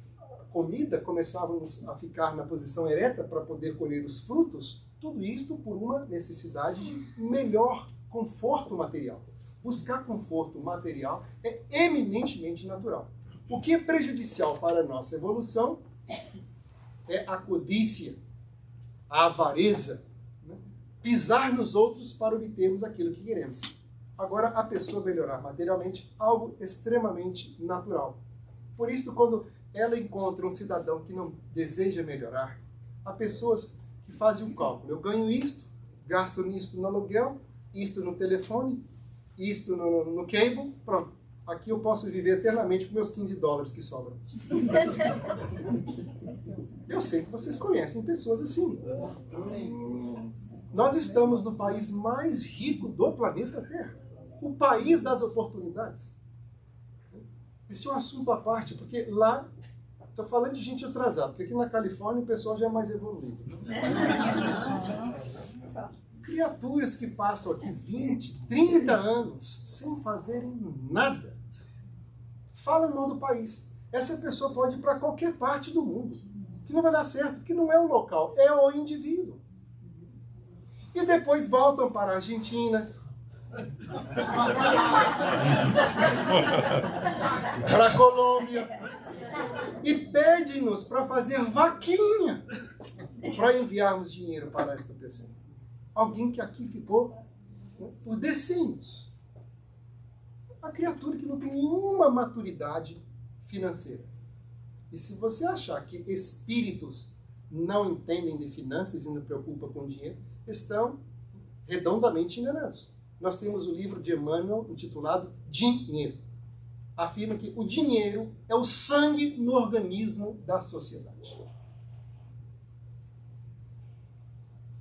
comida, começávamos a ficar na posição ereta para poder colher os frutos. Tudo isto por uma necessidade de melhor conforto material. Buscar conforto material é eminentemente natural. O que é prejudicial para a nossa evolução é a codícia, a avareza, né? Pisar nos outros para obtermos aquilo que queremos. Agora, a pessoa melhorar materialmente, algo extremamente natural. Por isso, quando ela encontra um cidadão que não deseja melhorar, há pessoas que fazem um cálculo. Eu ganho isto, gasto nisto no aluguel, isto no telefone, isto no cable, pronto. Aqui eu posso viver eternamente com meus $15 que sobram. Eu sei que vocês conhecem pessoas assim. Nós estamos no país mais rico do planeta Terra. O país das oportunidades. Esse é um assunto à parte, porque lá, estou falando de gente atrasada, porque aqui na Califórnia o pessoal já é mais evoluído. Criaturas que passam aqui 20, 30 anos sem fazerem nada. Falam mal do país. Essa pessoa pode ir para qualquer parte do mundo, que não vai dar certo, porque não é o local, é o indivíduo. E depois voltam para a Argentina, para a Colômbia, e pedem-nos para fazer vaquinha para enviarmos dinheiro para esta pessoa. Alguém que aqui ficou, né, por decênios. Uma criatura que não tem nenhuma maturidade financeira. E se você achar que espíritos não entendem de finanças e não preocupam com dinheiro, estão redondamente enganados. Nós temos o livro de Emmanuel intitulado Dinheiro. Afirma que o dinheiro é o sangue no organismo da sociedade.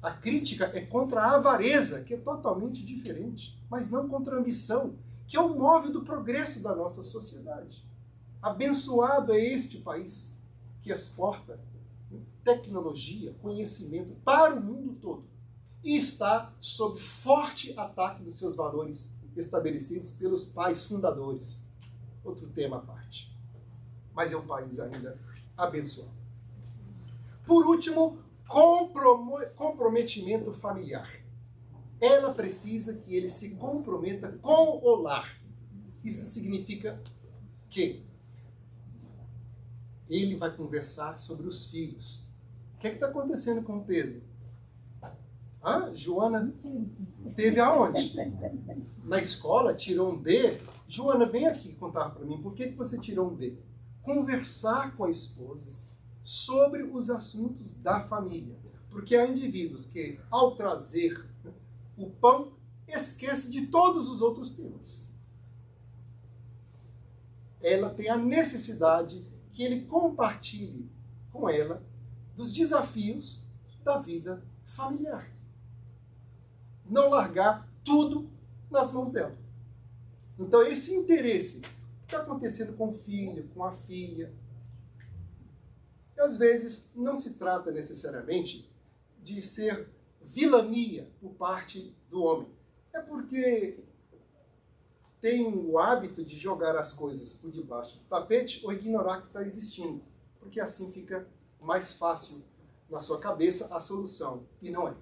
A crítica é contra a avareza, que é totalmente diferente, mas não contra a ambição, que é o móvel do progresso da nossa sociedade. Abençoado é este país que exporta tecnologia, conhecimento para o mundo todo e está sob forte ataque dos seus valores estabelecidos pelos pais fundadores. Outro tema à parte. Mas é um país ainda abençoado. Por último, comprometimento familiar. Ela precisa que ele se comprometa com o lar. Isso significa que ele vai conversar sobre os filhos. O que está acontecendo com Pedro? Joana teve aonde? Na escola, tirou um B. Joana, vem aqui contar para mim, por que você tirou um B? Conversar com a esposa sobre os assuntos da família. Porque há indivíduos que, ao trazer o pão, esquece de todos os outros temas. Ela tem a necessidade que ele compartilhe com ela dos desafios da vida familiar. Não largar tudo nas mãos dela. Então, esse interesse que está acontecendo com o filho, com a filha, e às vezes não se trata necessariamente de ser vilania por parte do homem. É porque tem o hábito de jogar as coisas por debaixo do tapete ou ignorar que está existindo. Porque assim fica mais fácil na sua cabeça a solução. E não é.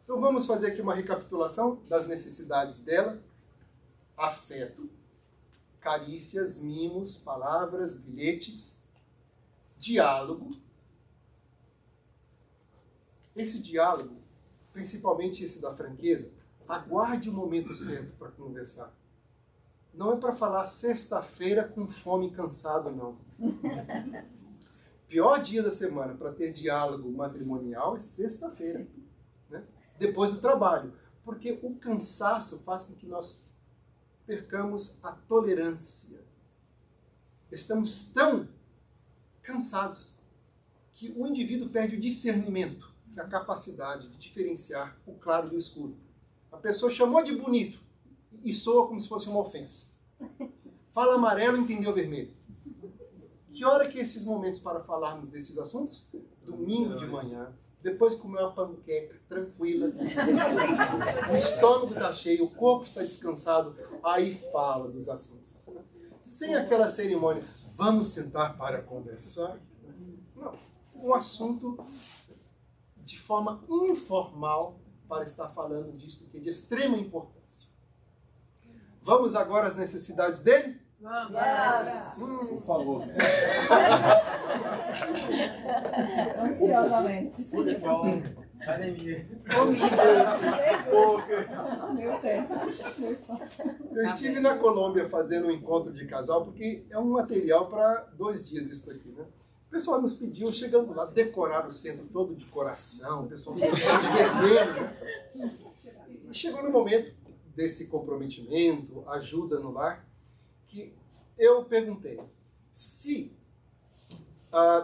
Então vamos fazer aqui uma recapitulação das necessidades dela. Afeto, carícias, mimos, palavras, bilhetes, diálogo, esse diálogo, principalmente esse da franqueza, aguarde o momento certo para conversar. Não é para falar sexta-feira com fome e cansado, não. Pior dia da semana para ter diálogo matrimonial é sexta-feira, né? Depois do trabalho. Porque o cansaço faz com que nós percamos a tolerância. Estamos tão cansados que o indivíduo perde o discernimento, que é a capacidade de diferenciar o claro do escuro. A pessoa chamou de bonito e soa como se fosse uma ofensa. Fala amarelo e entendeu vermelho. Que hora que é esses momentos para falarmos desses assuntos? Domingo de manhã, depois comer uma panqueca tranquila, o estômago está cheio, o corpo está descansado, aí fala dos assuntos. Sem aquela cerimônia, vamos sentar para conversar? Não, um assunto de forma informal para estar falando disso, que é de extrema importância. Vamos agora às necessidades dele? Vamos! Por favor. Ansiosamente. Futebol, academia. Meu tempo. Meu espaço. Eu estive na Colômbia fazendo um encontro de casal, porque é um material para 2 dias isso aqui, né? O pessoal nos pediu, chegando lá, decorar o centro todo de coração, o pessoal se vestiu de vermelho, né? E chegou no momento desse comprometimento, ajuda no lar, que eu perguntei, se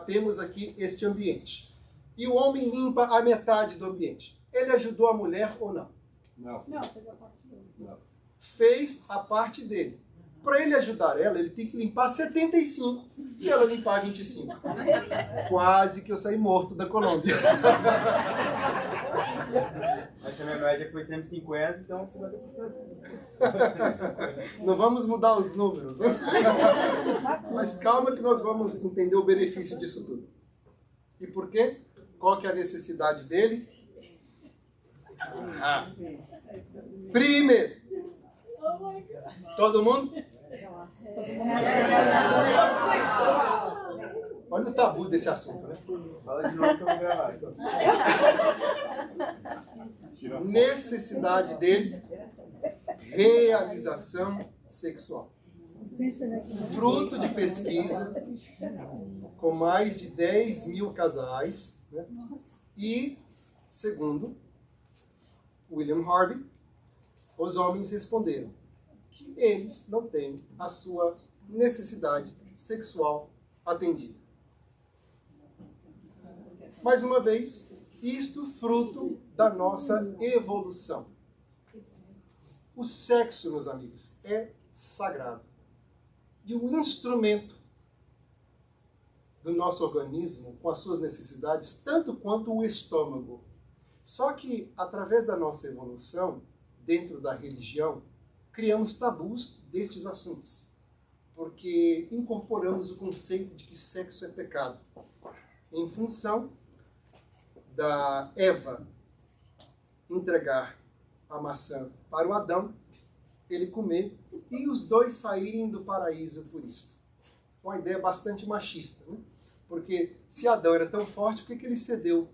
temos aqui este ambiente, e o homem limpa a metade do ambiente, ele ajudou a mulher ou não? Não. Não, fez a parte dele. Não. Fez a parte dele. Para ele ajudar ela, ele tem que limpar 75 e ela limpar 25. Quase que eu saí morto da Colômbia. Mas a minha média foi 150, então você vai ter que... Não vamos mudar os números, né? Mas calma que nós vamos entender o benefício disso tudo. E por quê? Qual que é a necessidade dele? Primeiro. Todo mundo? Olha o tabu desse assunto, né? Fala de novo que eu vou gravar. Então. Necessidade dele, realização sexual. Fruto de pesquisa com mais de 10 mil casais, né? E, segundo William Harvey, os homens responderam que eles não têm a sua necessidade sexual atendida. Mais uma vez, isto fruto da nossa evolução. O sexo, meus amigos, é sagrado. E o instrumento do nosso organismo, com as suas necessidades, tanto quanto o estômago. Só que, através da nossa evolução, dentro da religião, criamos tabus destes assuntos. Porque incorporamos o conceito de que sexo é pecado. Em função da Eva entregar a maçã para o Adão, ele comer, e os dois saírem do paraíso por isto. Uma ideia bastante machista, né? Porque se Adão era tão forte, por que ele cedeu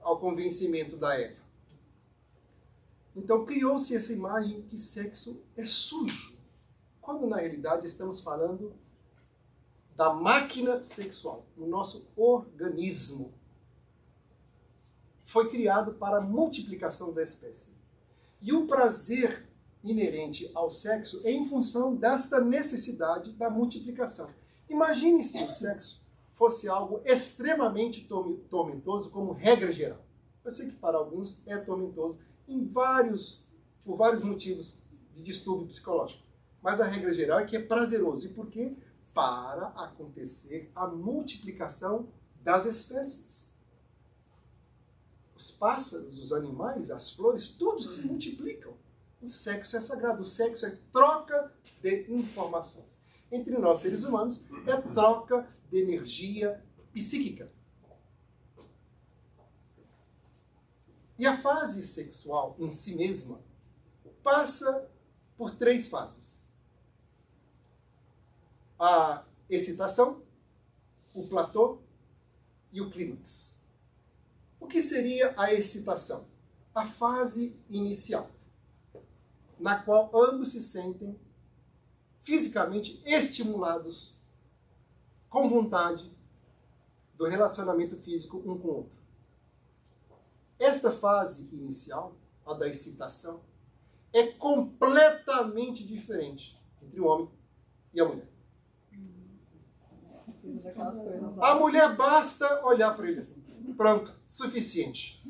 ao convencimento da Eva? Então criou-se essa imagem que sexo é sujo, quando na realidade estamos falando da máquina sexual. O nosso organismo foi criado para a multiplicação da espécie. E o prazer inerente ao sexo é em função desta necessidade da multiplicação. Imagine se o sexo fosse algo extremamente tormentoso, como regra geral. Eu sei que para alguns é tormentoso por vários motivos de distúrbio psicológico. Mas a regra geral é que é prazeroso. E por quê? Para acontecer a multiplicação das espécies. Os pássaros, os animais, as flores, todos se multiplicam. O sexo é sagrado. O sexo é troca de informações. Entre nós, seres humanos, é troca de energia psíquica. E a fase sexual em si mesma passa por 3 fases. A excitação, o platô e o clímax. O que seria a excitação? A fase inicial, na qual ambos se sentem fisicamente estimulados, com vontade do relacionamento físico um com o outro. Esta fase inicial, a da excitação, é completamente diferente entre o homem e a mulher. Precisa daquelas coisas A lá. mulher basta olhar para ele assim. Pronto, suficiente.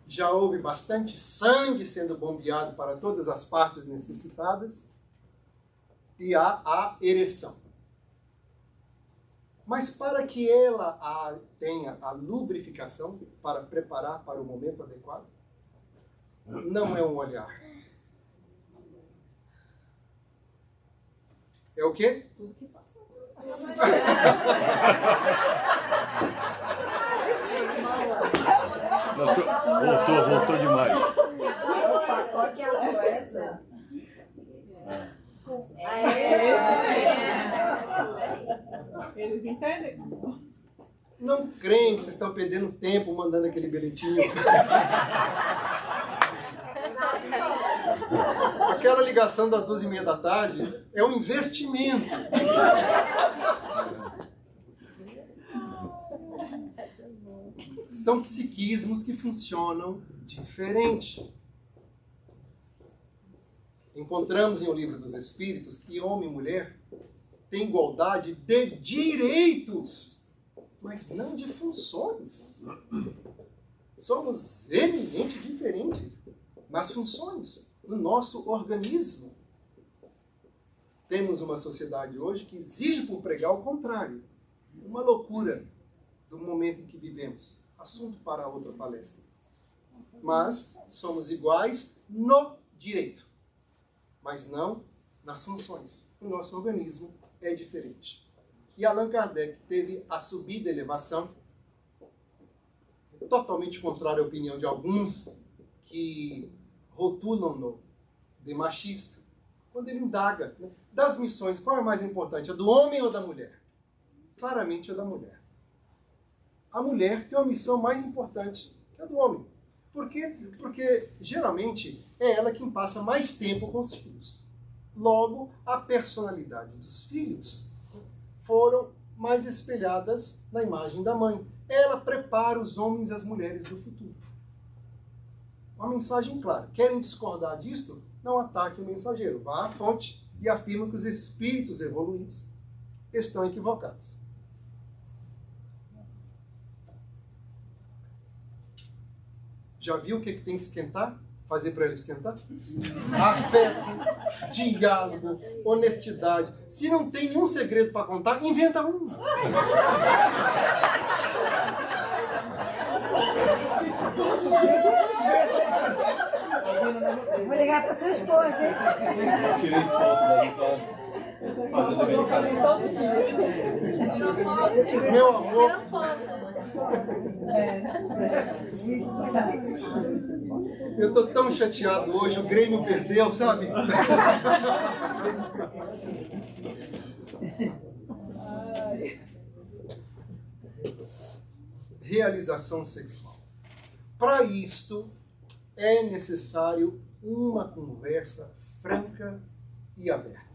Já houve bastante sangue sendo bombeado para todas as partes necessitadas e há a ereção. Mas para que ela tenha a lubrificação para preparar para o momento adequado, não é um olhar. É o quê? Tudo que passou. Nossa, voltou demais. O pacote é uma coisa. Eles entendem? Não creem que vocês estão perdendo tempo mandando aquele bilhetinho. Aquela ligação das 2h30 da tarde é um investimento. São psiquismos que funcionam diferente. Encontramos em O Livro dos Espíritos que homem e mulher têm igualdade de direitos, mas não de funções. Somos eminentemente diferentes nas funções do nosso organismo. Temos uma sociedade hoje que exige por pregar o contrário. Uma loucura do momento em que vivemos. Assunto para outra palestra. Mas somos iguais no direito, mas não nas funções. O nosso organismo é diferente. E Allan Kardec teve a subida e elevação, totalmente contrária à opinião de alguns que rotulam-no de machista, quando ele indaga, né, das missões, qual é mais importante, a do homem ou da mulher? Claramente a da mulher. A mulher tem uma missão mais importante que a do homem. Por quê? Porque, geralmente, é ela quem passa mais tempo com os filhos. Logo, a personalidade dos filhos foram mais espelhadas na imagem da mãe. Ela prepara os homens e as mulheres do futuro. Uma mensagem clara. Querem discordar disto? Não ataque o mensageiro. Vá à fonte e afirma que os espíritos evoluídos estão equivocados. Já viu o que tem que esquentar? Fazer para ela esquentar? Afeto, diálogo, honestidade. Se não tem nenhum segredo para contar, inventa um. Vou ligar para sua esposa, hein? Tirei foto daí pra fazer Eu falei todo dia. Meu amor, eu tô tão chateado hoje, o Grêmio perdeu, sabe? Realização sexual. Para isto, é necessário uma conversa franca e aberta.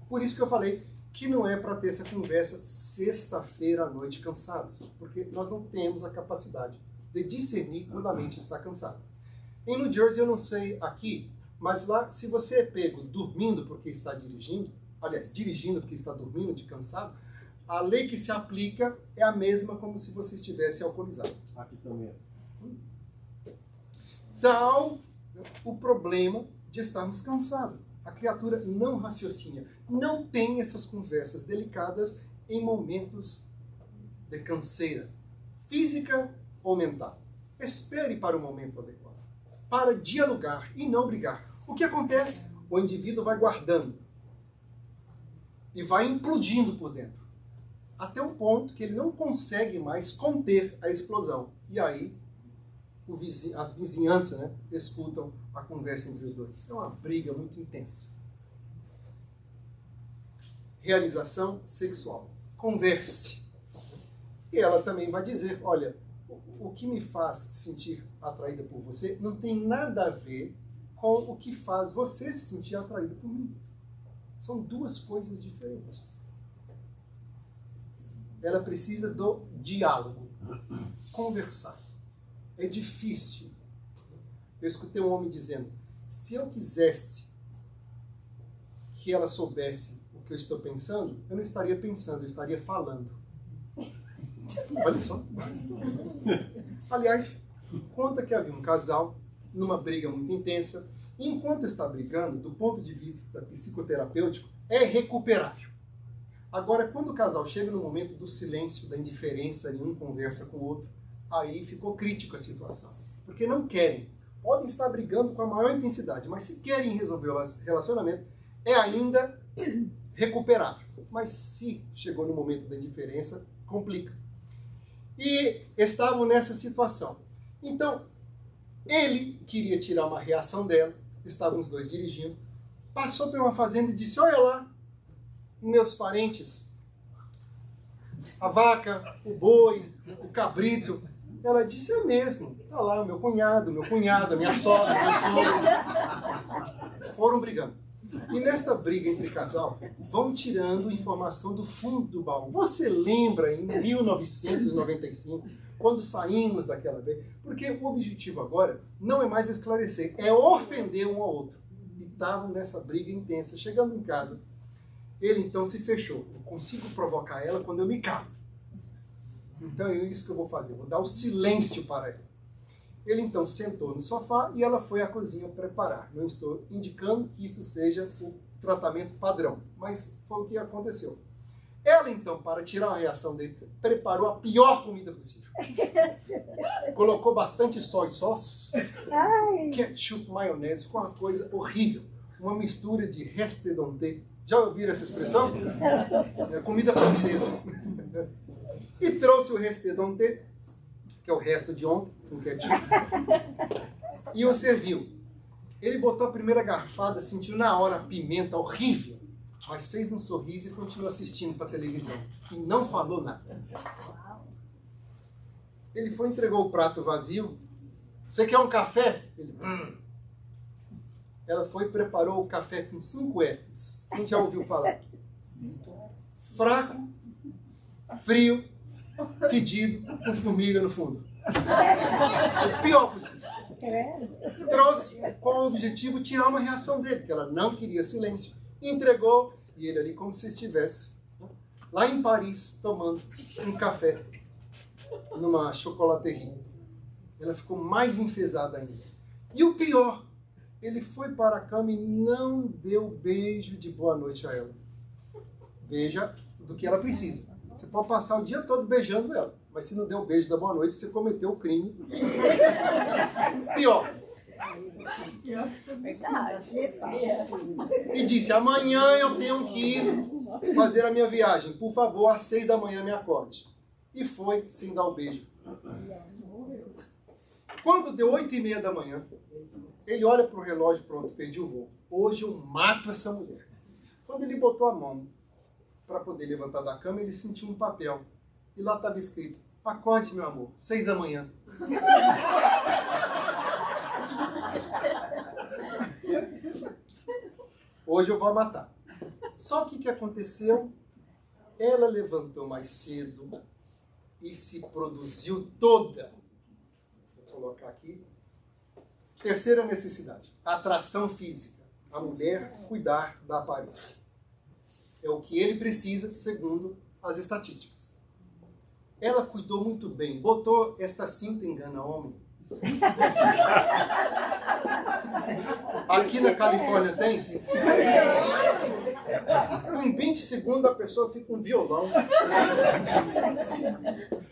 Por isso que eu falei que não é para ter essa conversa sexta-feira à noite cansados, porque nós não temos a capacidade de discernir quando a mente está cansada. Em New Jersey, eu não sei aqui, mas lá, se você é pego dormindo porque está dirigindo, aliás, dirigindo porque está dormindo de cansado, a lei que se aplica é a mesma como se você estivesse alcoolizado. Aqui também. Tal o problema de estarmos cansados. A criatura não raciocina, não tem essas conversas delicadas em momentos de canseira, física ou mental. Espere para o momento adequado, para dialogar e não brigar. O que acontece? O indivíduo vai guardando e vai implodindo por dentro, até um ponto que ele não consegue mais conter a explosão. E aí, as vizinhanças, né, escutam a conversa entre os dois. É uma briga muito intensa. Realização sexual. Converse. E ela também vai dizer, olha, o que me faz sentir atraída por você não tem nada a ver com o que faz você se sentir atraída por mim. São duas coisas diferentes. Ela precisa do diálogo, conversar. É difícil. Eu escutei um homem dizendo, se eu quisesse que ela soubesse o que eu estou pensando, eu não estaria pensando, eu estaria falando. Olha só. Aliás, conta que havia um casal numa briga muito intensa, e enquanto está brigando, do ponto de vista psicoterapêutico, é recuperável. Agora, quando o casal chega no momento do silêncio, da indiferença, nenhum conversa com o outro, aí ficou crítico a situação. Porque não querem. Podem estar brigando com a maior intensidade, mas se querem resolver o relacionamento, é ainda recuperável. Mas se chegou no momento da indiferença, complica. E estavam nessa situação. Então, ele queria tirar uma reação dela, estavam os dois dirigindo, passou por uma fazenda e disse, olha lá, meus parentes, a vaca, o boi, o cabrito. Ela disse, é mesmo, tá lá o meu cunhado, a minha sogra, meu sogro. Foram brigando. E nesta briga entre casal, vão tirando informação do fundo do baú. Você lembra em 1995, quando saímos daquela vez? Porque o objetivo agora não é mais esclarecer, é ofender um ao outro. E estavam nessa briga intensa. Chegando em casa, ele então se fechou. Eu consigo provocar ela quando eu me calo. Então é isso que eu vou fazer, vou dar o silêncio para ela. Ele então sentou no sofá e ela foi à cozinha preparar. Não estou indicando que isto seja o tratamento padrão, mas foi o que aconteceu. Ela então, para tirar a reação dele, preparou a pior comida possível. Colocou bastante soy sauce, ketchup, maionese, ficou uma coisa horrível. Uma mistura de reste denté. Já ouviram essa expressão? É comida francesa. E trouxe o reste denté, que é o resto de ontem, com ketchup, e o serviu. Ele botou a primeira garfada, sentiu na hora a pimenta horrível, mas fez um sorriso e continuou assistindo para a televisão. E não falou nada. Ele foi e entregou o prato vazio. Você quer um café? Ele, Ela foi e preparou o café com 5 Fs. Quem já ouviu falar? Fraco, frio, fedido, com formiga no fundo. O pior possível. Trouxe com o objetivo tirar uma reação dele, porque ela não queria silêncio. Entregou, e ele ali como se estivesse lá em Paris, tomando um café numa chocolaterie. Ela ficou mais enfesada ainda. E o pior, ele foi para a cama e não deu beijo de boa noite a ela. Beija do que ela precisa. Você pode passar o dia todo beijando ela, mas se não deu o beijo da boa noite, você cometeu o crime. Pior. E disse, amanhã eu tenho que ir fazer a minha viagem. Por favor, às 6 da manhã me acorde. E foi sem dar o beijo. Quando deu 8h30 da manhã, ele olha para o relógio, pronto, perdi o voo. Hoje eu mato essa mulher. Quando ele botou a mão para poder levantar da cama, ele sentiu um papel. E lá estava escrito, acorde, meu amor, 6 da manhã. Hoje eu vou a matar. Só que o que aconteceu? Ela levantou mais cedo e se produziu toda. Vou colocar aqui. Terceira necessidade, atração física. A mulher cuidar da aparência. É o que ele precisa, segundo as estatísticas. Ela cuidou muito bem, botou esta cinta engana homem. Aqui na Califórnia tem? Com 20 segundos a pessoa fica com um violão.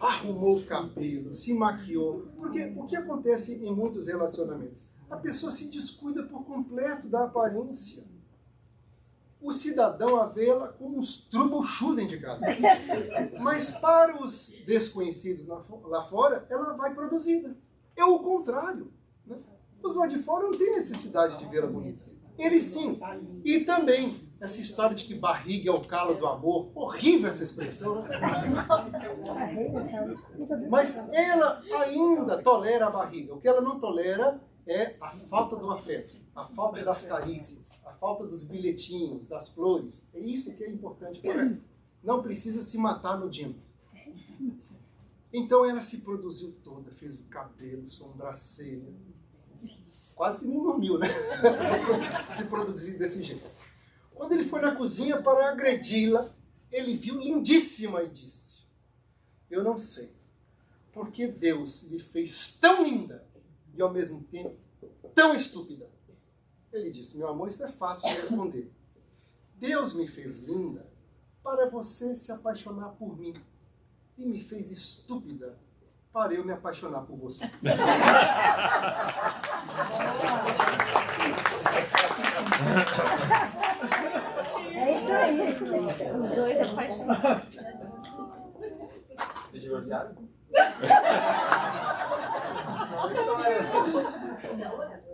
Arrumou o cabelo, se maquiou. Porque o que acontece em muitos relacionamentos? A pessoa se descuida por completo da aparência. O cidadão a vê-la com uns trubuchos dentro de casa. Mas para os desconhecidos lá fora, ela vai produzida. É o contrário. Né? Os lá de fora não têm necessidade de vê-la bonita. Eles sim. E também, Essa história de que barriga é o calo do amor, horrível essa expressão, né? Mas ela ainda tolera a barriga. O que ela não tolera é a falta do afeto, a falta das carícias, a falta dos bilhetinhos, das flores. É isso que é importante para ela. Não precisa se matar no Dino. Então ela se produziu toda, fez o cabelo, sobrancelha. Quase que nem dormiu, né? Se produzir desse jeito. Quando ele foi na cozinha para agredi-la, ele viu lindíssima e disse: eu não sei porque Deus me fez tão linda e ao mesmo tempo tão estúpida. Ele disse: meu amor, isso é fácil de responder. Deus me fez linda para você se apaixonar por mim e me fez estúpida para eu me apaixonar por você. É isso aí. Os dois apaixonados. Divorciado?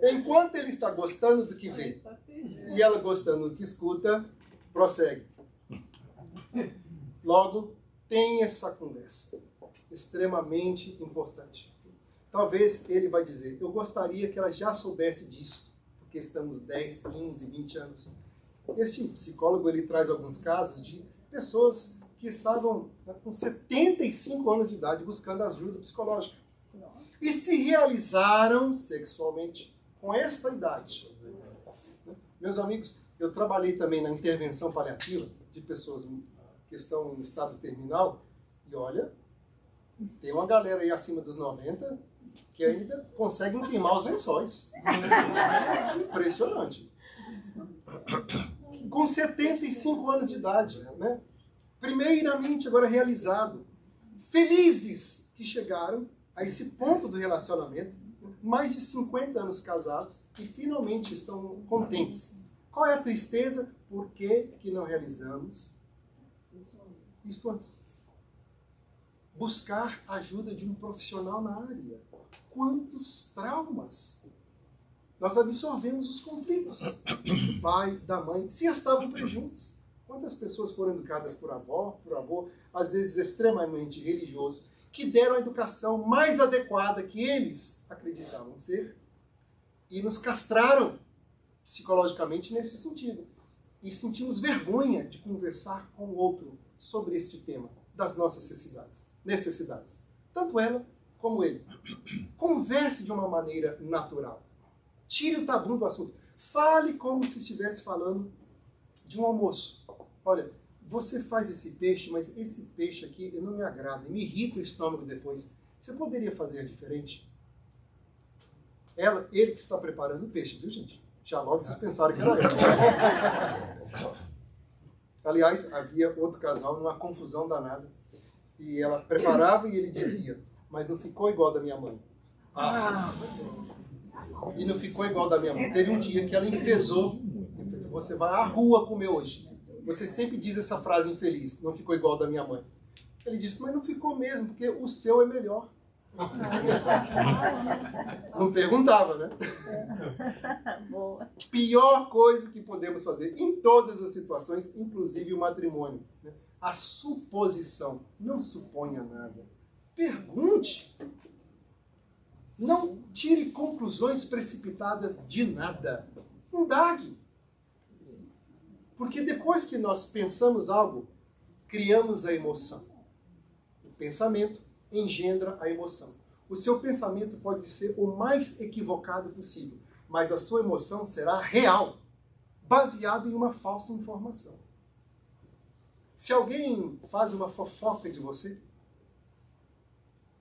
Enquanto ele está gostando do que vê e ela gostando do que escuta, prossegue. Logo, tem essa conversa extremamente importante. Talvez ele vai dizer: eu gostaria que ela já soubesse disso, porque estamos 10, 15, 20 anos. Este psicólogo, ele traz alguns casos de pessoas que estavam com 75 anos de idade buscando ajuda psicológica e se realizaram sexualmente com esta idade. Meus amigos, eu trabalhei também na intervenção paliativa de pessoas que estão em estado terminal e olha, tem uma galera aí acima dos 90 que ainda conseguem queimar os lençóis. Impressionante. Com 75 anos de idade, né? Primeiramente agora realizado, felizes que chegaram a esse ponto do relacionamento, mais de 50 anos casados e finalmente estão contentes. Qual é a tristeza? Por que não realizamos isso antes? Buscar a ajuda de um profissional na área. Quantos traumas nós absorvemos os conflitos do pai, da mãe, se estavam presentes. Quantas pessoas foram educadas por avó, por avô, às vezes extremamente religioso, que deram a educação mais adequada que eles acreditavam ser e nos castraram psicologicamente nesse sentido. E sentimos vergonha de conversar com o outro sobre este tema das nossas necessidades. Tanto ela como ele. Converse de uma maneira natural. Tire o tabu do assunto. Fale como se estivesse falando de um almoço. Olha, você faz esse peixe, mas esse peixe aqui não me agrada, me irrita o estômago depois. Você poderia fazer diferente? Ele que está preparando o peixe, viu, gente? Já logo vocês pensaram que era ela. Aliás, havia outro casal numa confusão danada. E ela preparava e ele dizia: mas não ficou igual da minha mãe. E não ficou igual da minha mãe. Teve um dia que ela enfesou. Você vai à rua comer hoje. Você sempre diz essa frase infeliz: não ficou igual da minha mãe. Ele disse: mas não ficou mesmo, porque o seu é melhor. Não perguntava, né? Boa. Pior coisa que podemos fazer em todas as situações, inclusive o matrimônio, né? A suposição. Não suponha nada. Pergunte. Não tire conclusões precipitadas de nada. Indague. Porque depois que nós pensamos algo, criamos a emoção. O pensamento engendra a emoção. O seu pensamento pode ser o mais equivocado possível, mas a sua emoção será real, baseada em uma falsa informação. Se alguém faz uma fofoca de você,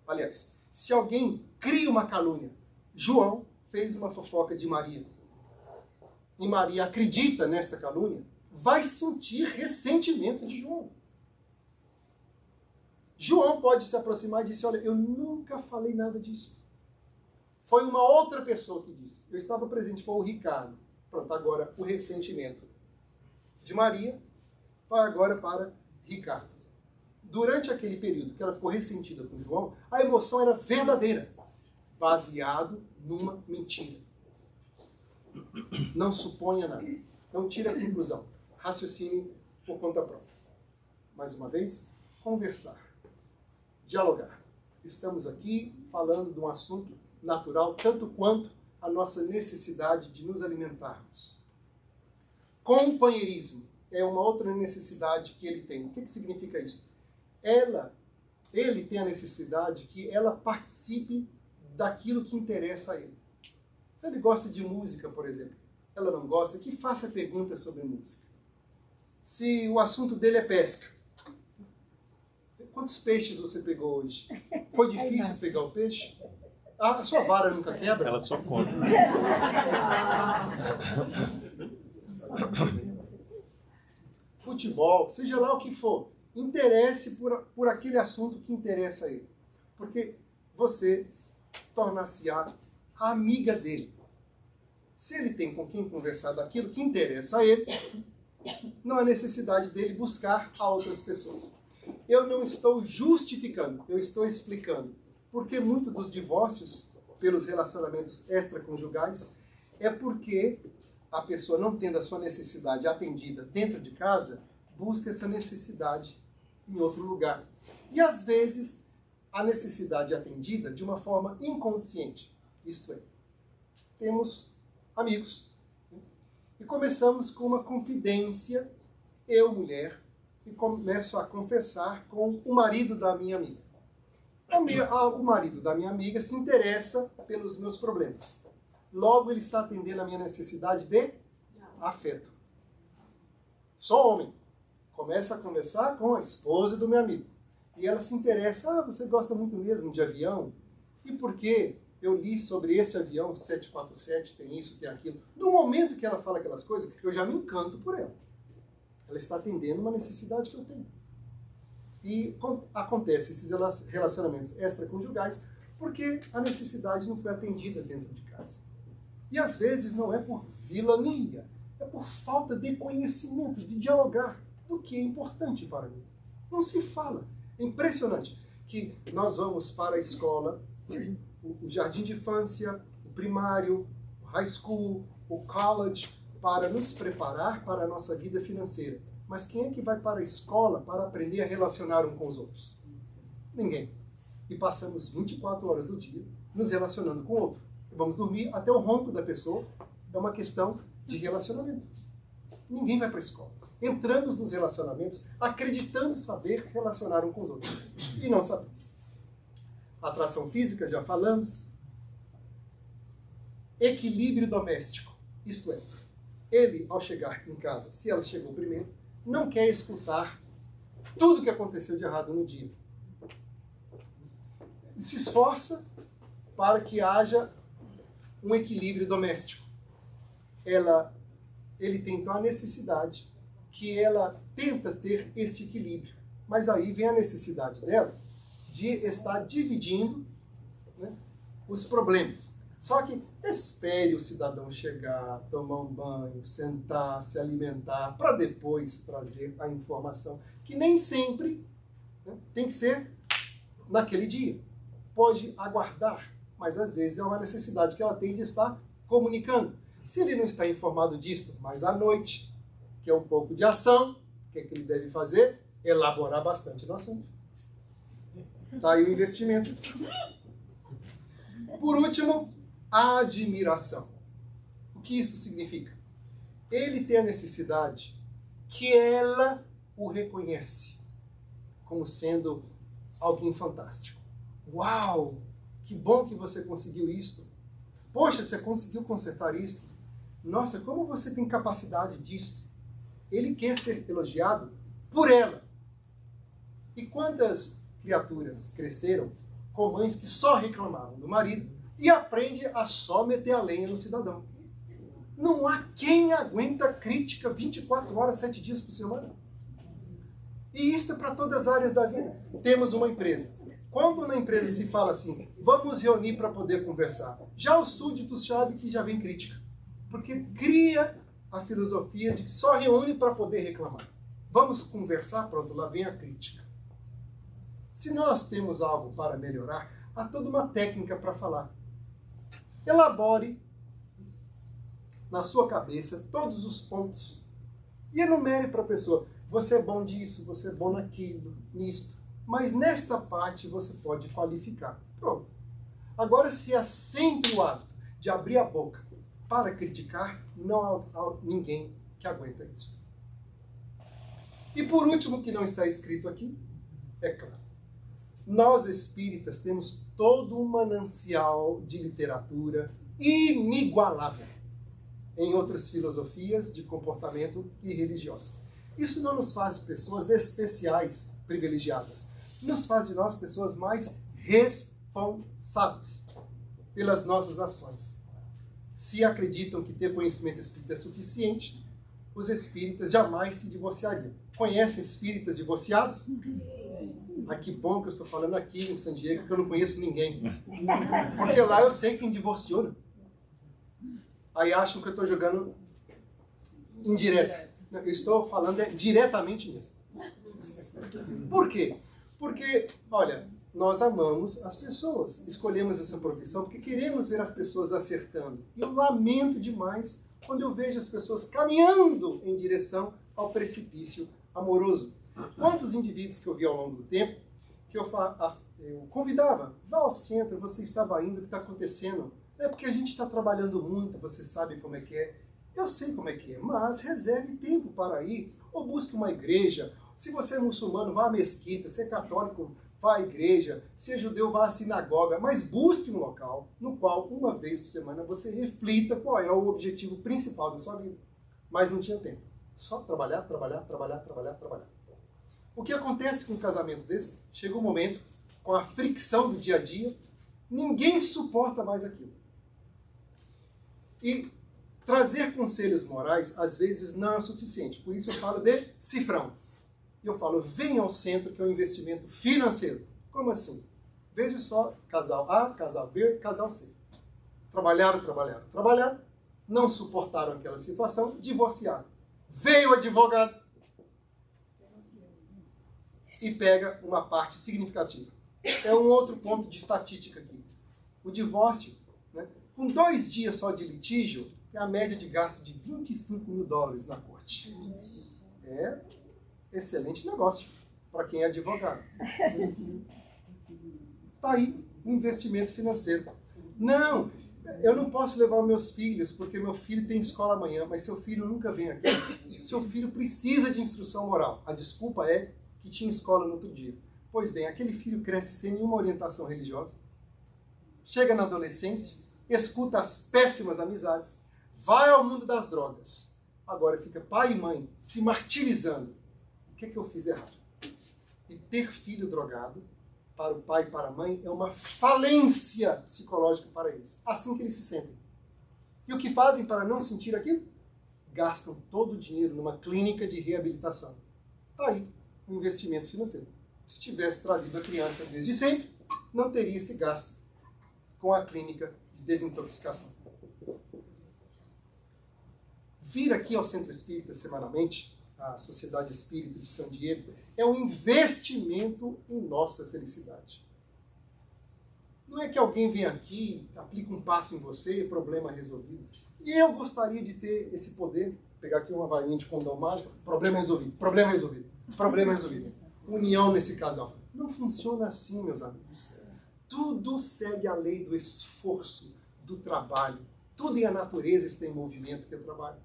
aliás, se alguém cria uma calúnia, João fez uma fofoca de Maria, e Maria acredita nesta calúnia, vai sentir ressentimento de João. João pode se aproximar e dizer: olha, eu nunca falei nada disso. Foi uma outra pessoa que disse. Eu estava presente, foi o Ricardo. Pronto, agora o ressentimento de Maria vai agora para Ricardo. Durante aquele período que ela ficou ressentida com João, a emoção era verdadeira, baseado numa mentira. Não suponha nada. Não tire a conclusão. raciocine por conta própria. Mais uma vez, conversar, dialogar. Estamos aqui falando de um assunto natural, tanto quanto a nossa necessidade de nos alimentarmos. Companheirismo é uma outra necessidade que ele tem. O que significa isso? Ele tem a necessidade que ela participe daquilo que interessa a ele. Se ele gosta de música, por exemplo, ela não gosta, que faça perguntas sobre música. Se o assunto dele é pesca, quantos peixes você pegou hoje? Foi difícil pegar o peixe? A sua vara nunca quebra? Ela só conta. Futebol, seja lá o que for, interesse por aquele assunto que interessa a ele. Porque você torna-se-á amiga dele. Se ele tem com quem conversar daquilo que interessa a ele, não há necessidade dele buscar a outras pessoas. Eu não estou justificando, eu estou explicando. Porque muitos dos divórcios pelos relacionamentos extraconjugais é porque a pessoa, não tendo a sua necessidade atendida dentro de casa, busca essa necessidade em outro lugar. E às vezes a necessidade atendida de uma forma inconsciente. Isto é, temos amigos e começamos com uma confidência, eu, mulher, e começo a confessar com o marido da minha amiga. O marido da minha amiga se interessa pelos meus problemas. Logo, ele está atendendo a minha necessidade de afeto. Sou homem. Começa a conversar com a esposa do meu amigo. E ela se interessa, você gosta muito mesmo de avião? E por quê? Eu li sobre esse avião 747, tem isso, tem aquilo. No momento que ela fala aquelas coisas, eu já me encanto por ela. Ela está atendendo uma necessidade que eu tenho. E acontece esses relacionamentos extraconjugais porque a necessidade não foi atendida dentro de casa. E às vezes não é por vilania, é por falta de conhecimento, de dialogar do que é importante para mim. Não se fala. É impressionante que nós vamos para a escola, o jardim de infância, o primário, o high school, o college, para nos preparar para a nossa vida financeira. Mas quem é que vai para a escola para aprender a relacionar um com os outros? Ninguém. E passamos 24 horas do dia nos relacionando com o outro. Vamos dormir até o ronco da pessoa. É uma questão de relacionamento. Ninguém vai para a escola. Entramos nos relacionamentos acreditando saber relacionar um com os outros. E não sabemos. Atração física, já falamos. Equilíbrio doméstico. Isto é, ele, ao chegar em casa, se ela chegou primeiro, não quer escutar tudo que aconteceu de errado no dia. Ele se esforça para que haja um equilíbrio doméstico. Ele tem então a necessidade que ela tenta ter este equilíbrio. Mas aí vem a necessidade dela de estar dividindo, né, os problemas. Só que espere o cidadão chegar, tomar um banho, sentar, se alimentar, para depois trazer a informação, que nem sempre, né, tem que ser naquele dia. Pode aguardar, mas às vezes é uma necessidade que ela tem de estar comunicando. Se ele não está informado disto, mas à noite, que é um pouco de ação, o que é que ele deve fazer? Elaborar bastante no assunto. Está aí o investimento. Por último, a admiração. O que isso significa? Ele tem a necessidade que ela o reconhece como sendo alguém fantástico. Uau! Que bom que você conseguiu isto. Poxa, você conseguiu consertar isto. Nossa, como você tem capacidade disto. Ele quer ser elogiado por ela. E quantas criaturas cresceram com mães que só reclamavam do marido e aprende a só meter a lenha no cidadão? Não há quem aguenta crítica 24 horas, 7 dias por semana. E isso é para todas as áreas da vida. Temos uma empresa. Quando na empresa se fala assim, vamos reunir para poder conversar, já os súditos sabem que já vem crítica. Porque cria a filosofia de que só reúne para poder reclamar. Vamos conversar, pronto, lá vem a crítica. Se nós temos algo para melhorar, há toda uma técnica para falar. Elabore na sua cabeça todos os pontos E enumere para a pessoa, você é bom disso, você é bom naquilo, nisto. Mas nesta parte você pode qualificar. Pronto. Agora, se há sempre o hábito de abrir a boca para criticar, não há ninguém que aguenta isso. E por último, que não está escrito aqui, é claro. Nós espíritas temos todo um manancial de literatura inigualável em outras filosofias de comportamento e religiosas. Isso não nos faz pessoas especiais, privilegiadas. Nos faz de nós pessoas mais responsáveis pelas nossas ações. Se acreditam que ter conhecimento espírita é suficiente, os espíritas jamais se divorciariam. Conhecem espíritas divorciados? Ah, que bom que eu estou falando aqui em San Diego, que eu não conheço ninguém. Porque lá eu sei quem divorciou. Né? Aí acham que eu estou jogando indireto. Eu estou falando diretamente mesmo. Por quê? Porque, olha, nós amamos as pessoas. Escolhemos essa profissão porque queremos ver as pessoas acertando. E eu lamento demais quando eu vejo as pessoas caminhando em direção ao precipício amoroso. Quantos indivíduos que eu vi ao longo do tempo que eu convidava, vá ao centro, você estava indo, o que está acontecendo? É porque a gente está trabalhando muito, você sabe como é que é. Eu sei como é que é, mas reserve tempo para ir, ou busque uma igreja. Se você é muçulmano, vá à mesquita. Se é católico, vá à igreja. Se é judeu, vá à sinagoga. Mas busque um local no qual, uma vez por semana, você reflita qual é o objetivo principal da sua vida. Mas não tinha tempo. Só trabalhar, trabalhar, trabalhar, trabalhar, trabalhar. O que acontece com um casamento desse? Chega um momento, com a fricção do dia a dia, ninguém suporta mais aquilo. E trazer conselhos morais, às vezes, não é o suficiente. Por isso eu falo de cifrão. Eu falo, venha ao centro, que é um investimento financeiro. Como assim? Veja só, casal A, casal B, casal C. Trabalharam, trabalharam, trabalharam, não suportaram aquela situação, divorciaram. Veio o advogado e pega uma parte significativa. É um outro ponto de estatística aqui. O divórcio, né, com 2 dias só de litígio, é a média de gasto de $25 mil na corte. É excelente negócio para quem é advogado. Está aí um investimento financeiro. Não, eu não posso levar meus filhos porque meu filho tem escola amanhã, mas seu filho nunca vem aqui. Seu filho precisa de instrução moral. A desculpa é que tinha escola no outro dia. Pois bem, aquele filho cresce sem nenhuma orientação religiosa, chega na adolescência, escuta as péssimas amizades, vai ao mundo das drogas. Agora fica pai e mãe se martirizando. O que é que eu fiz errado? E ter filho drogado, para o pai e para a mãe, é uma falência psicológica para eles. Assim que eles se sentem. E o que fazem para não sentir aquilo? Gastam todo o dinheiro numa clínica de reabilitação. Está aí um investimento financeiro. Se tivesse trazido a criança desde sempre, não teria esse gasto com a clínica de desintoxicação. Vir aqui ao Centro Espírita semanalmente, a Sociedade Espírita de San Diego, é um investimento em nossa felicidade. Não é que alguém vem aqui, aplica um passe em você e problema resolvido. E eu gostaria de ter esse poder, pegar aqui uma varinha de condão mágico, problema resolvido, problema resolvido, problema resolvido. União nesse casal. Não funciona assim, meus amigos. Tudo segue a lei do esforço, do trabalho. Tudo em a natureza está em movimento, que é o trabalho.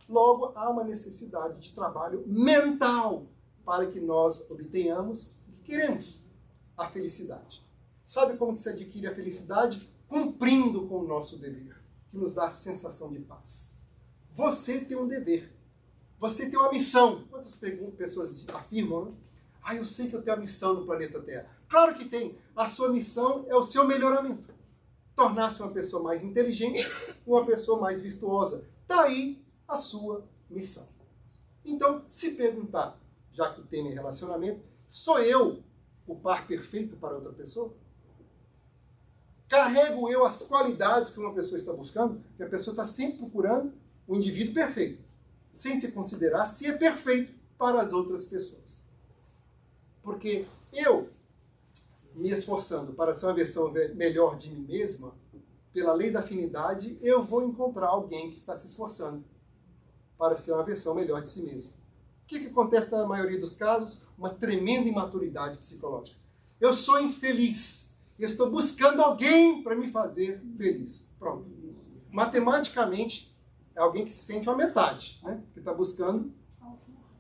Logo, há uma necessidade de trabalho mental para que nós obtenhamos o que queremos, a felicidade. Sabe como que se adquire a felicidade? Cumprindo com o nosso dever, que nos dá a sensação de paz. Você tem um dever. Você tem uma missão. Quantas pessoas afirmam, né? Ah, eu sei que eu tenho a missão no planeta Terra. Claro que tem. A sua missão é o seu melhoramento. Tornar-se uma pessoa mais inteligente, uma pessoa mais virtuosa. Está aí a sua missão. Então, se perguntar, já que o tema é relacionamento, sou eu o par perfeito para outra pessoa? Carrego eu as qualidades que uma pessoa está buscando? Que a pessoa está sempre procurando o indivíduo perfeito, sem se considerar se é perfeito para as outras pessoas. Porque eu, me esforçando para ser uma versão melhor de mim mesma, pela lei da afinidade, eu vou encontrar alguém que está se esforçando para ser uma versão melhor de si mesmo. O que acontece na maioria dos casos? Uma tremenda imaturidade psicológica. Eu sou infeliz. Eu estou buscando alguém para me fazer feliz. Pronto. Matematicamente, é alguém que se sente uma metade, né? Que está buscando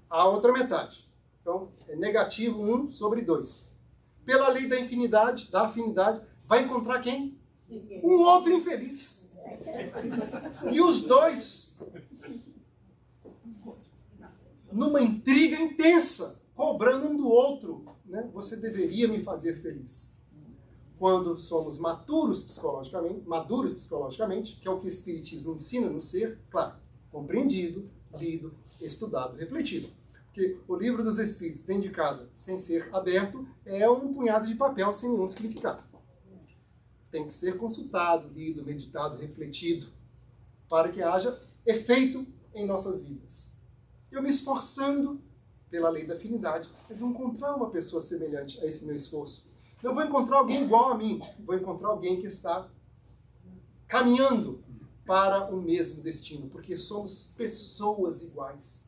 a outra metade. Então, é negativo 1/2. Pela lei da afinidade, vai encontrar quem? Um outro infeliz. E os dois, numa intriga intensa, cobrando um do outro, né? Você deveria me fazer feliz. Quando somos maduros psicologicamente, que é o que o Espiritismo ensina no ser, claro, compreendido, lido, estudado, refletido. Porque o livro dos Espíritos dentro de casa, sem ser aberto, é um punhado de papel sem nenhum significado. Tem que ser consultado, lido, meditado, refletido, para que haja efeito em nossas vidas. Eu me esforçando pela lei da afinidade, eu vou encontrar uma pessoa semelhante a esse meu esforço. Não vou encontrar alguém igual a mim, vou encontrar alguém que está caminhando para o mesmo destino, porque somos pessoas iguais.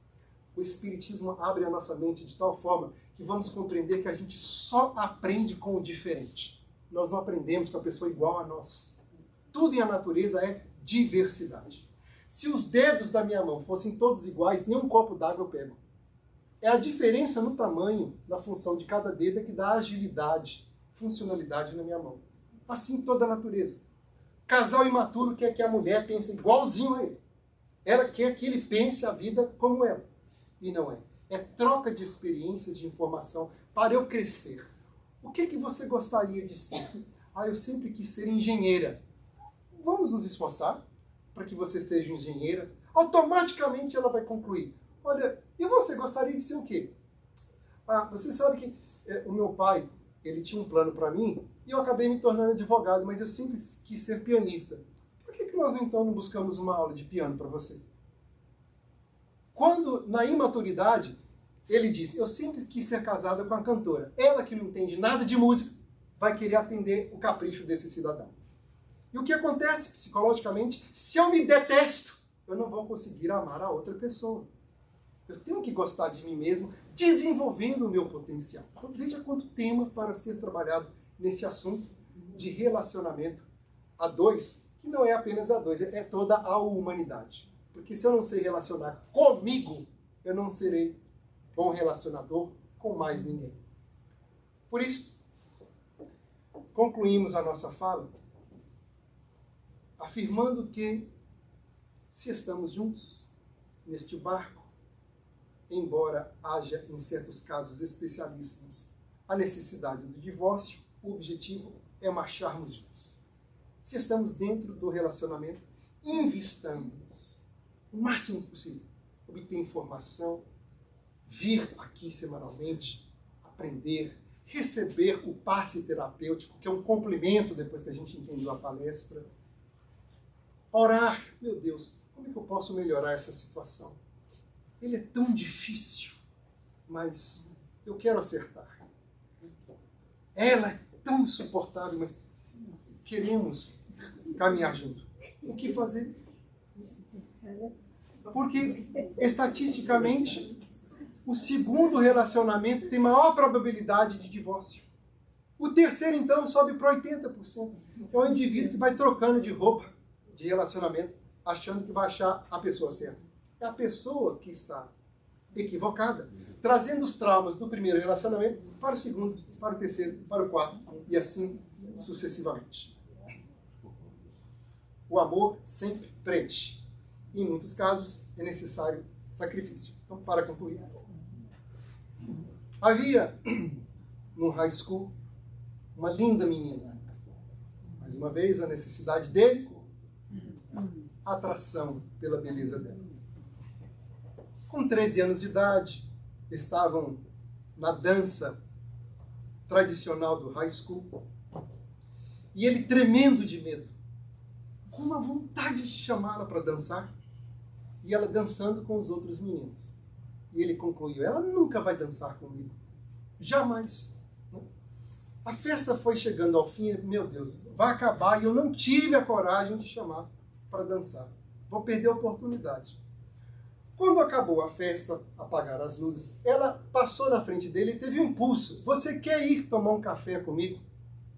O Espiritismo abre a nossa mente de tal forma que vamos compreender que a gente só aprende com o diferente. Nós não aprendemos com a pessoa igual a nós. Tudo em a natureza é diversidade. Se os dedos da minha mão fossem todos iguais, nem um copo d'água eu pego. É a diferença no tamanho, na função de cada dedo, é que dá agilidade, funcionalidade na minha mão. Assim toda a natureza. Casal imaturo quer que a mulher pense igualzinho a ele. Ela quer que ele pense a vida como ela. E não é. É troca de experiências, de informação, para eu crescer. O que você gostaria de ser? Eu sempre quis ser engenheira. Vamos nos esforçar para que você seja engenheira. Automaticamente ela vai concluir. Olha, e você gostaria de ser o quê? Você sabe que o meu pai, ele tinha um plano para mim e eu acabei me tornando advogado, mas eu sempre quis ser pianista. Por que nós então não buscamos uma aula de piano para você? Quando, na imaturidade, ele disse, eu sempre quis ser casado com uma cantora. Ela que não entende nada de música, vai querer atender o capricho desse cidadão. E o que acontece psicologicamente? Se eu me detesto, eu não vou conseguir amar a outra pessoa. Eu tenho que gostar de mim mesmo, desenvolvendo o meu potencial. Então veja quanto tema para ser trabalhado nesse assunto de relacionamento a dois, que não é apenas a dois, é toda a humanidade. Porque se eu não sei relacionar comigo, eu não serei bom relacionador com mais ninguém. Por isso, concluímos a nossa fala afirmando que se estamos juntos neste barco, embora haja em certos casos especialíssimos a necessidade do divórcio, o objetivo é marcharmos juntos. Se estamos dentro do relacionamento, investamos o máximo possível, obter informação, vir aqui semanalmente, aprender, receber o passe terapêutico, que é um complemento depois que a gente entendeu a palestra. Orar, meu Deus, como é que eu posso melhorar essa situação? Ele é tão difícil, mas eu quero acertar. Ela é tão insuportável, mas queremos caminhar junto. O que fazer? Porque, estatisticamente, o segundo relacionamento tem maior probabilidade de divórcio. O terceiro, então, sobe para 80%. É o indivíduo que vai trocando de roupa, de relacionamento, achando que vai achar a pessoa certa. É a pessoa que está equivocada, trazendo os traumas do primeiro relacionamento para o segundo, para o terceiro, para o quarto, e assim sucessivamente. O amor sempre preenche. Em muitos casos, é necessário sacrifício. Então, para concluir. Havia, no high school, uma linda menina. Mais uma vez, a necessidade dele, atração pela beleza dela. Com 13 anos de idade, estavam na dança tradicional do high school, e ele tremendo de medo, com uma vontade de chamá-la para dançar, e ela dançando com os outros meninos. E ele concluiu, ela nunca vai dançar comigo. Jamais. A festa foi chegando ao fim, meu Deus, vai acabar, e eu não tive a coragem de chamar para dançar. Vou perder a oportunidade. Quando acabou a festa, apagaram as luzes, ela passou na frente dele e teve um impulso. Você quer ir tomar um café comigo?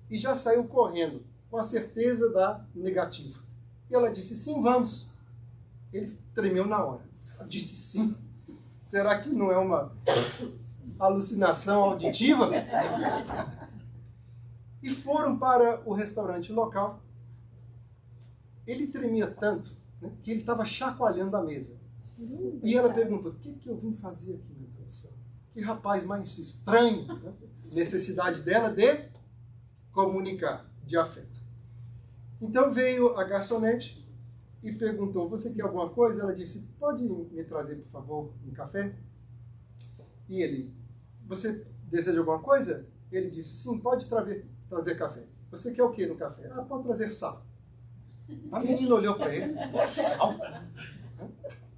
E já saiu correndo, com a certeza da negativa. E ela disse, sim, vamos. Ele tremeu na hora. Ela disse, sim. Será que não é uma alucinação auditiva? E foram para o restaurante local. Ele tremia tanto, né, que ele estava chacoalhando a mesa. E ela perguntou, o que eu vim fazer aqui, meu Deus do céu? Que rapaz mais estranho. Né? Necessidade dela de comunicar, de afeto. Então veio a garçonete e perguntou, você quer alguma coisa? Ela disse, pode me trazer, por favor, um café? E ele, você deseja alguma coisa? Ele disse, sim, pode trazer café. Você quer o que no café? Ah, pode trazer sal. A menina olhou para ele, sal?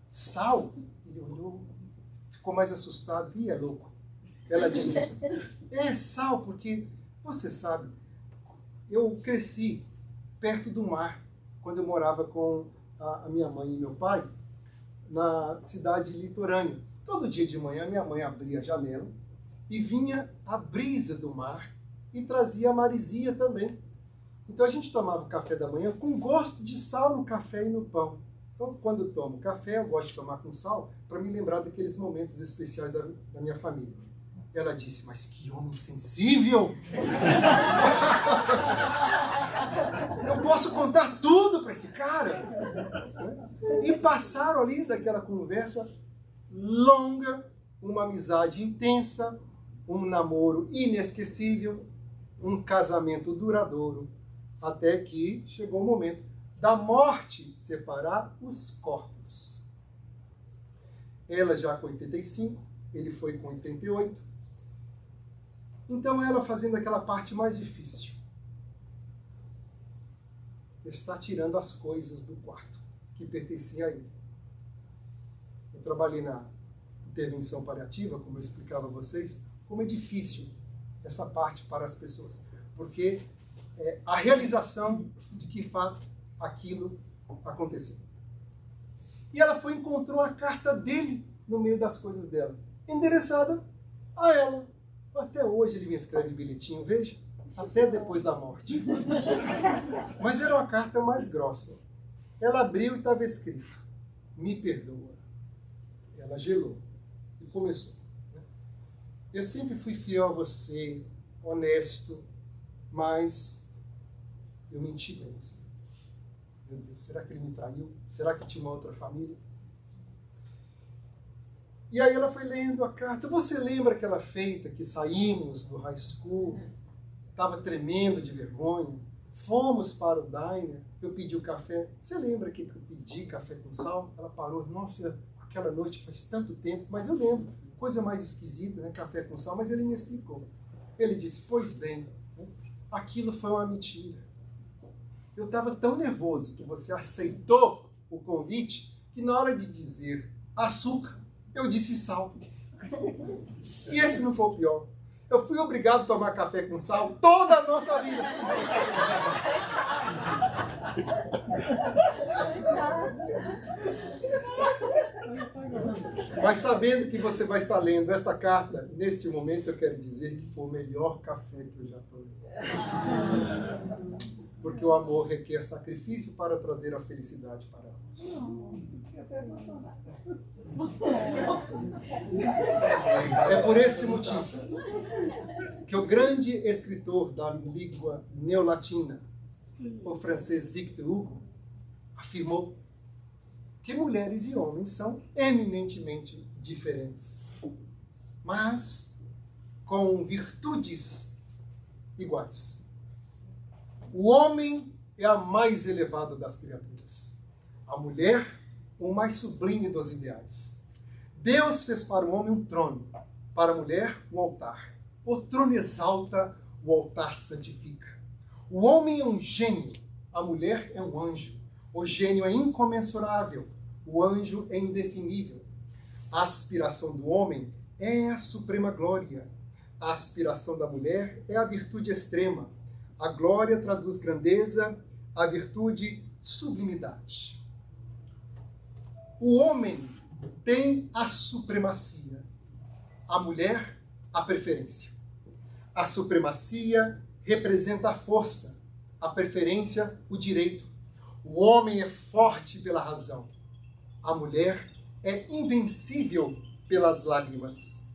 Sal? Ele olhou, ficou mais assustado. Ih, é louco. Ela disse, é sal porque, você sabe, eu cresci perto do mar, quando eu morava com a minha mãe e meu pai, na cidade litorânea. Todo dia de manhã, minha mãe abria a janela e vinha a brisa do mar e trazia a maresia também. Então a gente tomava o café da manhã com gosto de sal no café e no pão. Então, quando eu tomo café, eu gosto de tomar com sal para me lembrar daqueles momentos especiais da minha família. Ela disse, mas que homem sensível! Eu posso contar tudo para esse cara! E passaram ali daquela conversa longa, uma amizade intensa, um namoro inesquecível, um casamento duradouro, até que chegou o momento da morte separar os corpos. Ela já com 85, ele foi com 88. Então ela fazendo aquela parte mais difícil. Está tirando as coisas do quarto que pertenciam a ele. Eu trabalhei na intervenção paliativa, como eu explicava a vocês, como é difícil essa parte para as pessoas. Porque é a realização de que, de fato, aquilo aconteceu. E ela foi e encontrou a carta dele no meio das coisas dela, endereçada a ela. Até hoje ele me escreve bilhetinho, veja, até depois da morte. Mas era uma carta mais grossa. Ela abriu e estava escrito, me perdoa. Ela gelou e começou. Eu sempre fui fiel a você, honesto, mas eu menti para você. Meu Deus, será que ele me traiu? Será que tinha uma outra família? E aí ela foi lendo a carta. Você lembra aquela feita que saímos do high school? Estava tremendo de vergonha. Fomos para o diner. Eu pedi o café. Você lembra que eu pedi café com sal? Ela parou. Nossa, aquela noite faz tanto tempo. Mas eu lembro. Coisa mais esquisita, né? Café com sal. Mas ele me explicou. Ele disse, pois bem, aquilo foi uma mentira. Eu estava tão nervoso que você aceitou o convite que na hora de dizer açúcar, eu disse sal. E esse não foi o pior. Eu fui obrigado a tomar café com sal toda a nossa vida. Mas sabendo que você vai estar lendo esta carta, neste momento eu quero dizer que foi o melhor café que eu já tomei. Porque o amor requer sacrifício para trazer a felicidade para nós. É por este motivo que o grande escritor da língua neolatina, o francês Victor Hugo, afirmou que mulheres e homens são eminentemente diferentes, mas com virtudes iguais. O homem é a mais elevada das criaturas. A mulher, o mais sublime dos ideais. Deus fez para o homem um trono, para a mulher um altar. O trono exalta, o altar santifica. O homem é um gênio, a mulher é um anjo. O gênio é incomensurável, o anjo é indefinível. A aspiração do homem é a suprema glória. A aspiração da mulher é a virtude extrema. A glória traduz grandeza, a virtude, sublimidade. O homem tem a supremacia, a mulher a preferência. A supremacia representa a força, a preferência o direito. O homem é forte pela razão. A mulher é invencível pelas lágrimas.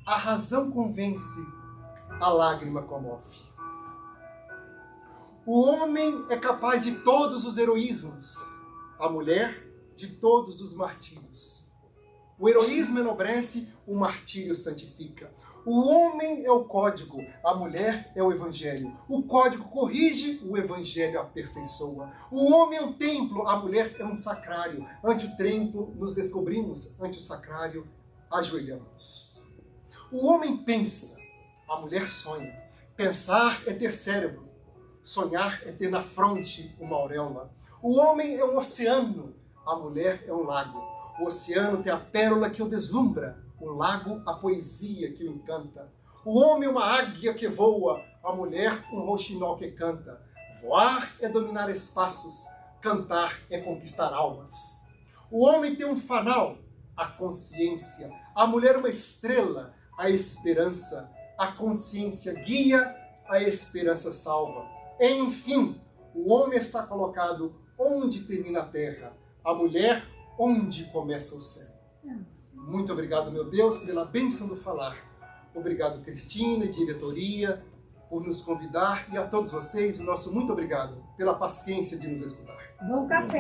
A razão convence, a lágrima comove. O homem é capaz de todos os heroísmos, a mulher de todos os martírios. O heroísmo enobrece, o martírio santifica. O homem é o código, a mulher é o evangelho. O código corrige, o evangelho aperfeiçoa. O homem é o templo, a mulher é um sacrário. Ante o templo nos descobrimos, ante o sacrário ajoelhamos. O homem pensa, a mulher sonha. Pensar é ter cérebro, sonhar é ter na fronte uma auréola. O homem é um oceano, a mulher é um lago. O oceano tem a pérola que o deslumbra, o lago a poesia que o encanta. O homem é uma águia que voa, a mulher um rouxinol que canta. Voar é dominar espaços, cantar é conquistar almas. O homem tem um fanal, a consciência. A mulher uma estrela, a esperança. A consciência guia, a esperança salva. Enfim, o homem está colocado onde termina a terra, a mulher onde começa o céu. Muito obrigado, meu Deus, pela bênção do falar. Obrigado, Cristina e diretoria, por nos convidar. E a todos vocês, o nosso muito obrigado pela paciência de nos escutar. Bom café.